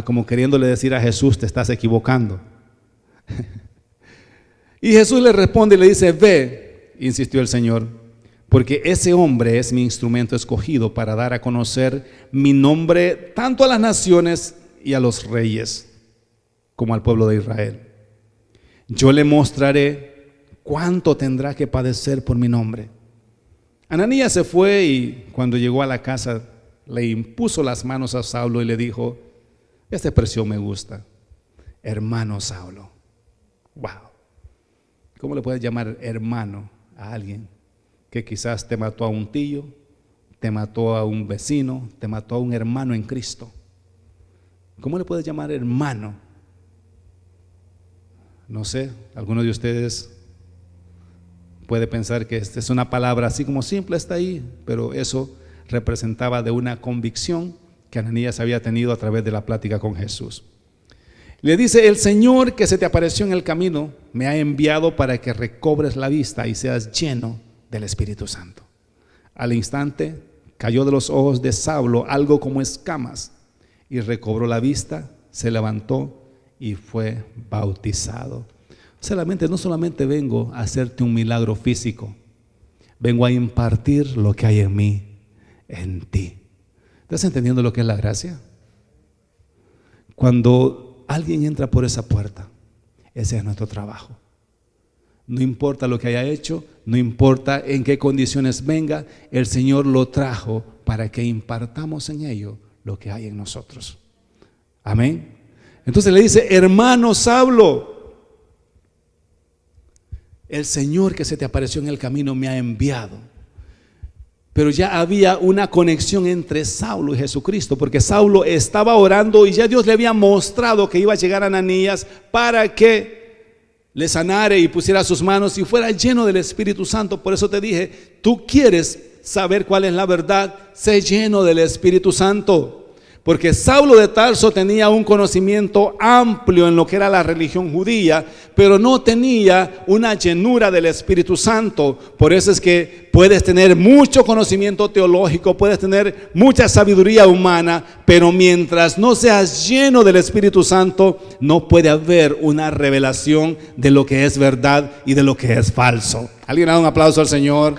como queriéndole decir a Jesús: te estás equivocando. Y Jesús le responde y le dice: ve, insistió el Señor, porque ese hombre es mi instrumento escogido para dar a conocer mi nombre tanto a las naciones y a los reyes como al pueblo de Israel. Yo le mostraré cuánto tendrá que padecer por mi nombre. Ananías se fue y cuando llegó a la casa le impuso las manos a Saulo y le dijo: esta expresión me gusta, hermano Saulo. Wow. ¿Cómo le puedes llamar hermano a alguien que quizás te mató a un tío, te mató a un vecino, te mató a un hermano en Cristo. ¿Cómo le puedes llamar hermano? No sé, alguno de ustedes puede pensar que esta es una palabra así como simple, está ahí, pero eso representaba de una convicción que Ananías había tenido a través de la plática con Jesús. Le dice: el Señor que se te apareció en el camino me ha enviado para que recobres la vista y seas lleno del Espíritu Santo. Al instante cayó de los ojos de Saulo algo como escamas y recobró la vista, se levantó y fue bautizado. No solamente vengo a hacerte un milagro físico, vengo a impartir lo que hay en mí, en ti. ¿Estás entendiendo lo que es la gracia? Cuando alguien entra por esa puerta, ese es nuestro trabajo. No importa lo que haya hecho, no importa en qué condiciones venga, el Señor lo trajo para que impartamos en ello lo que hay en nosotros. Amén. Entonces le dice: hermano Saulo, el Señor que se te apareció en el camino me ha enviado. Pero ya había una conexión entre Saulo y Jesucristo, porque Saulo estaba orando y ya Dios le había mostrado que iba a llegar a Ananías para que le sanara y pusiera sus manos y fuera lleno del Espíritu Santo. Por eso te dije, tú quieres saber cuál es la verdad, sé lleno del Espíritu Santo. Porque Saulo de Tarso tenía un conocimiento amplio en lo que era la religión judía, pero no tenía una llenura del Espíritu Santo. Por eso es que puedes tener mucho conocimiento teológico, puedes tener mucha sabiduría humana, pero mientras no seas lleno del Espíritu Santo, no puede haber una revelación de lo que es verdad y de lo que es falso. ¿Alguien da un aplauso al Señor?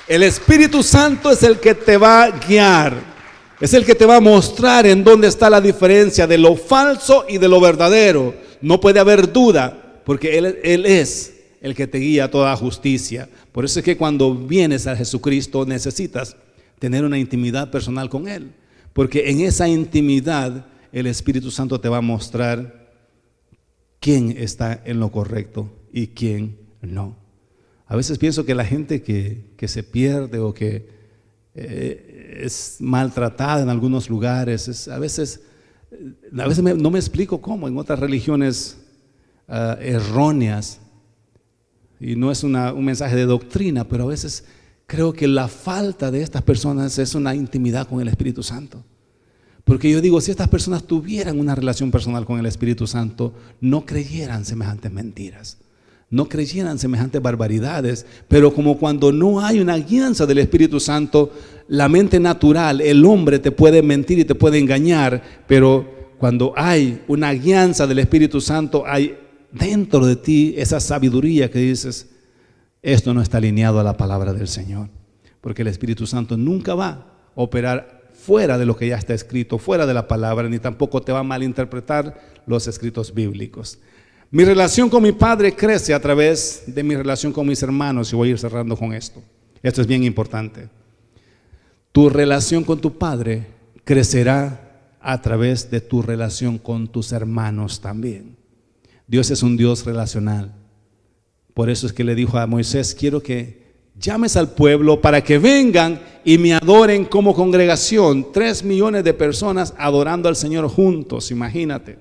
El Espíritu Santo es el que te va a guiar. Es el que te va a mostrar en dónde está la diferencia de lo falso y de lo verdadero. No puede haber duda, porque Él es el que te guía a toda justicia. Por eso es que cuando vienes a Jesucristo necesitas tener una intimidad personal con Él. Porque en esa intimidad el Espíritu Santo te va a mostrar quién está en lo correcto y quién no. A veces pienso que la gente que se pierde o que es maltratada en algunos lugares, a veces no me explico cómo en otras religiones erróneas, y no es un mensaje de doctrina, pero a veces creo que la falta de estas personas es una intimidad con el Espíritu Santo. Porque yo digo, si estas personas tuvieran una relación personal con el Espíritu Santo, no creyeran semejantes mentiras, no creyeran semejantes barbaridades. Pero como cuando no hay una guianza del Espíritu Santo, la mente natural, el hombre te puede mentir y te puede engañar. Pero cuando hay una guianza del Espíritu Santo, hay dentro de ti esa sabiduría que dices: esto no está alineado a la palabra del Señor. Porque el Espíritu Santo nunca va a operar fuera de lo que ya está escrito, fuera de la palabra, ni tampoco te va a malinterpretar los escritos bíblicos. Mi relación con mi padre crece a través de mi relación con mis hermanos, y voy a ir cerrando con esto. Esto es bien importante. Tu relación con tu padre crecerá a través de tu relación con tus hermanos también. Dios es un Dios relacional. Por eso es que le dijo a Moisés: quiero que llames al pueblo para que vengan y me adoren como congregación. 3 millones de personas adorando al Señor juntos, imagínate.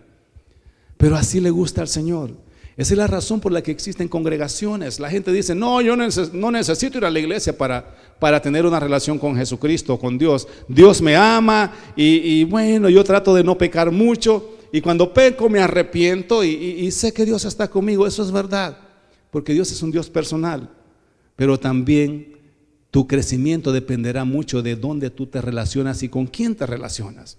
Pero así le gusta al Señor. Esa es la razón por la que existen congregaciones. La gente dice: no, yo no necesito ir a la iglesia para tener una relación con Jesucristo, con Dios. Dios me ama y bueno, yo trato de no pecar mucho, y cuando peco me arrepiento y sé que Dios está conmigo. Eso es verdad, porque Dios es un Dios personal. Pero también tu crecimiento dependerá mucho de dónde tú te relacionas y con quién te relacionas.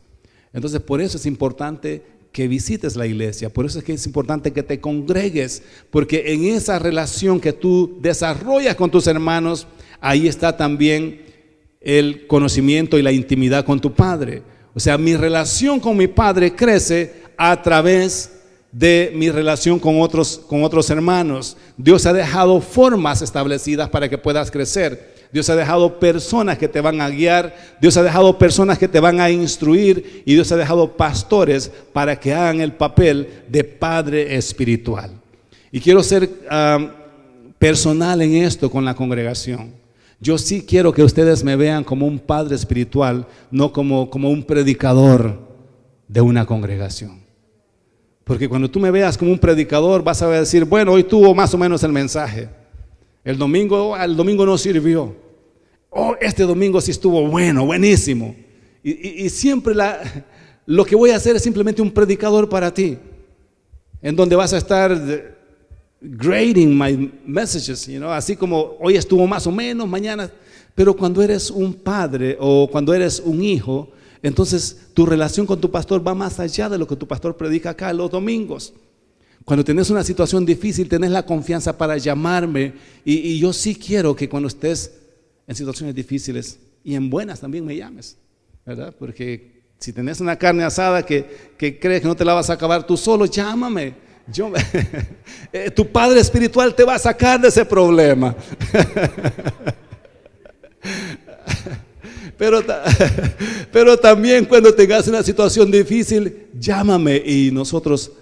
Entonces, por eso es importante que visites la iglesia. Por eso es que es importante que te congregues, porque en esa relación que tú desarrollas con tus hermanos, ahí está también el conocimiento y la intimidad con tu padre. O sea, mi relación con mi padre crece a través de mi relación con otros hermanos. Dios ha dejado formas establecidas para que puedas crecer. Dios ha dejado personas que te van a guiar, Dios ha dejado personas que te van a instruir, y Dios ha dejado pastores para que hagan el papel de padre espiritual. Y quiero ser personal en esto con la congregación. Yo sí quiero que ustedes me vean como un padre espiritual, no como un predicador de una congregación. Porque cuando tú me veas como un predicador, vas a decir, bueno, hoy tuvo más o menos el mensaje. El domingo no sirvió. Oh, este domingo sí estuvo bueno, buenísimo. Y siempre lo que voy a hacer es simplemente un predicador para ti, en donde vas a estar grading my messages, así como hoy estuvo más o menos, mañana. Pero cuando eres un padre o cuando eres un hijo, entonces tu relación con tu pastor va más allá de lo que tu pastor predica acá los domingos. Cuando tenés una situación difícil, tenés la confianza para llamarme, y yo sí quiero que cuando estés en situaciones difíciles y en buenas también me llames, ¿verdad? Porque si tenés una carne asada que crees que no te la vas a acabar tú solo, llámame. Tu padre espiritual te va a sacar de ese problema. Pero también cuando tengas una situación difícil, llámame y nosotros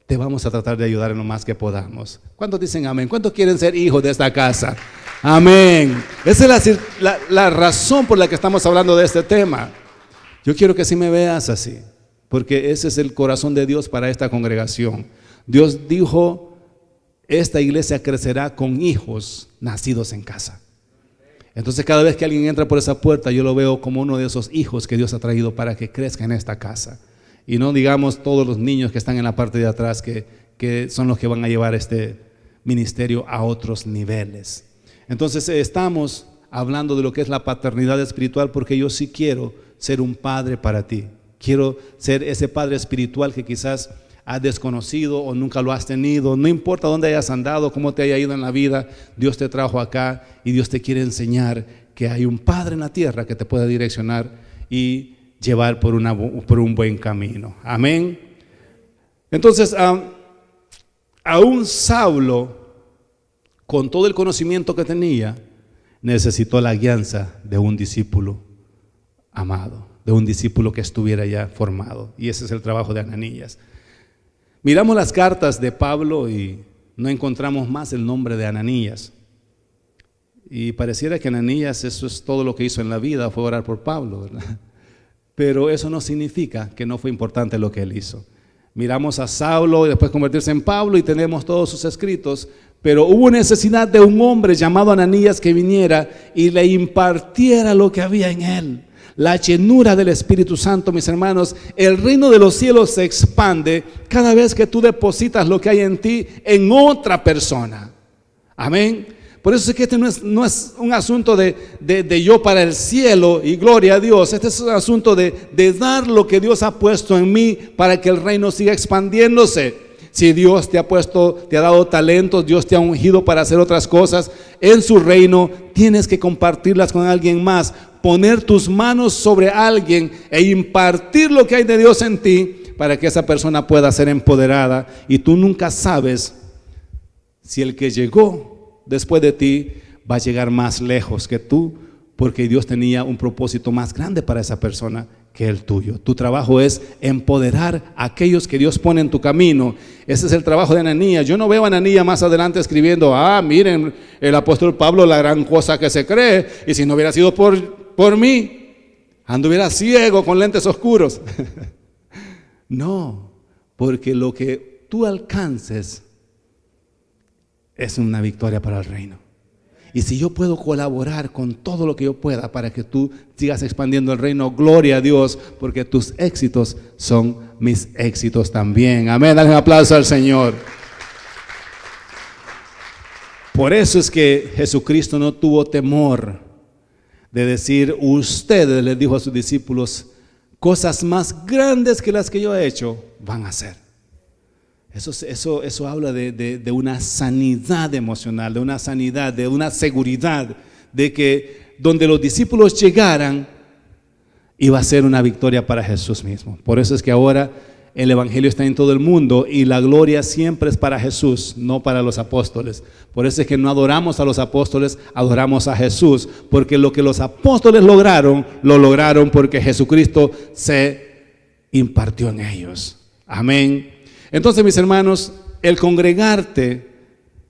te vamos a tratar de ayudar en lo más que podamos. ¿Cuántos dicen amén? ¿Cuántos quieren ser hijos de esta casa? Amén. Esa es la razón por la que estamos hablando de este tema. Yo quiero que sí me veas así, porque ese es el corazón de Dios para esta congregación. Dios dijo, esta iglesia crecerá con hijos nacidos en casa. Entonces cada vez que alguien entra por esa puerta, yo lo veo como uno de esos hijos que Dios ha traído para que crezca en esta casa. Y no digamos todos los niños que están en la parte de atrás que son los que van a llevar este ministerio a otros niveles. Entonces estamos hablando de lo que es la paternidad espiritual, porque yo sí quiero ser un padre para ti. Quiero ser ese padre espiritual que quizás has desconocido o nunca lo has tenido. No importa dónde hayas andado, cómo te haya ido en la vida, Dios te trajo acá y Dios te quiere enseñar que hay un padre en la tierra que te puede direccionar y llevar por un buen camino. Amén. Entonces, aún Saulo, con todo el conocimiento que tenía, necesitó la guianza de un discípulo amado, de un discípulo que estuviera ya formado. Y ese es el trabajo de Ananías. Miramos las cartas de Pablo y no encontramos más el nombre de Ananías. Y pareciera que Ananías, eso es todo lo que hizo en la vida, fue orar por Pablo, ¿verdad? Pero eso no significa que no fue importante lo que él hizo. Miramos a Saulo y después convertirse en Pablo y tenemos todos sus escritos, pero hubo necesidad de un hombre llamado Ananías que viniera y le impartiera lo que había en él. La llenura del Espíritu Santo, mis hermanos. El reino de los cielos se expande cada vez que tú depositas lo que hay en ti en otra persona. Amén. Por eso es que este no es un asunto de yo para el cielo y gloria a Dios. Este es un asunto de dar lo que Dios ha puesto en mí para que el reino siga expandiéndose. Si Dios te ha dado talentos, Dios te ha ungido para hacer otras cosas en su reino, tienes que compartirlas con alguien más, poner tus manos sobre alguien e impartir lo que hay de Dios en ti para que esa persona pueda ser empoderada. Y tú nunca sabes si el que llegó después de ti va a llegar más lejos que tú, porque Dios tenía un propósito más grande para esa persona que el tuyo. Tu trabajo es empoderar a aquellos que Dios pone en tu camino. Ese es el trabajo de Ananías. Yo no veo a Ananías más adelante escribiendo, miren, el apóstol Pablo, la gran cosa que se cree, y si no hubiera sido por mí, anduviera ciego con lentes oscuros. No, porque lo que tú alcances es una victoria para el reino. Y si yo puedo colaborar con todo lo que yo pueda para que tú sigas expandiendo el reino, gloria a Dios, porque tus éxitos son mis éxitos también. Amén, dale un aplauso al Señor. Por eso es que Jesucristo no tuvo temor de decir, ustedes, les dijo a sus discípulos, cosas más grandes que las que yo he hecho van a hacer. Eso habla de una sanidad emocional, de una sanidad, de una seguridad, de que donde los discípulos llegaran, iba a ser una victoria para Jesús mismo. Por eso es que ahora el evangelio está en todo el mundo y la gloria siempre es para Jesús, no para los apóstoles. Por eso es que no adoramos a los apóstoles, adoramos a Jesús, porque lo que los apóstoles lograron, lo lograron porque Jesucristo se impartió en ellos. Amén. Entonces, mis hermanos, el congregarte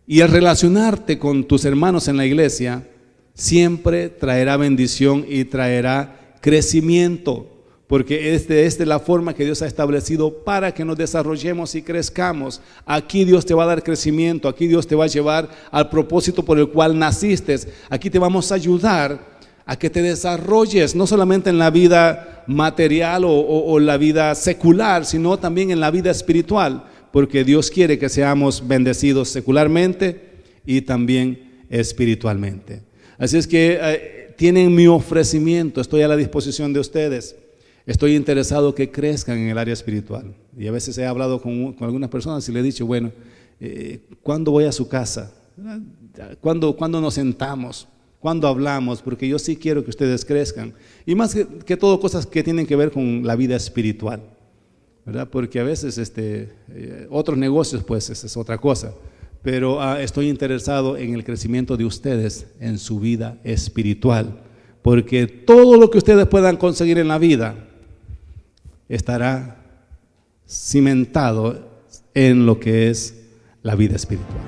y el relacionarte con tus hermanos en la iglesia siempre traerá bendición y traerá crecimiento, porque esta es la forma que Dios ha establecido para que nos desarrollemos y crezcamos. Aquí Dios te va a dar crecimiento, aquí Dios te va a llevar al propósito por el cual naciste. Aquí te vamos a ayudar a que te desarrolles, no solamente en la vida material o la vida secular, sino también en la vida espiritual, porque Dios quiere que seamos bendecidos secularmente y también espiritualmente. Así es que tienen mi ofrecimiento, estoy a la disposición de ustedes. Estoy interesado que crezcan en el área espiritual. Y a veces he hablado con algunas personas y le he dicho, bueno, ¿cuándo voy a su casa? ¿Cuándo nos sentamos? ¿Cuándo hablamos? Porque yo sí quiero que ustedes crezcan. Y más que todo, cosas que tienen que ver con la vida espiritual, ¿verdad? Porque a veces otros negocios, pues, esa es otra cosa. Pero estoy interesado en el crecimiento de ustedes en su vida espiritual. Porque todo lo que ustedes puedan conseguir en la vida estará cimentado en lo que es la vida espiritual.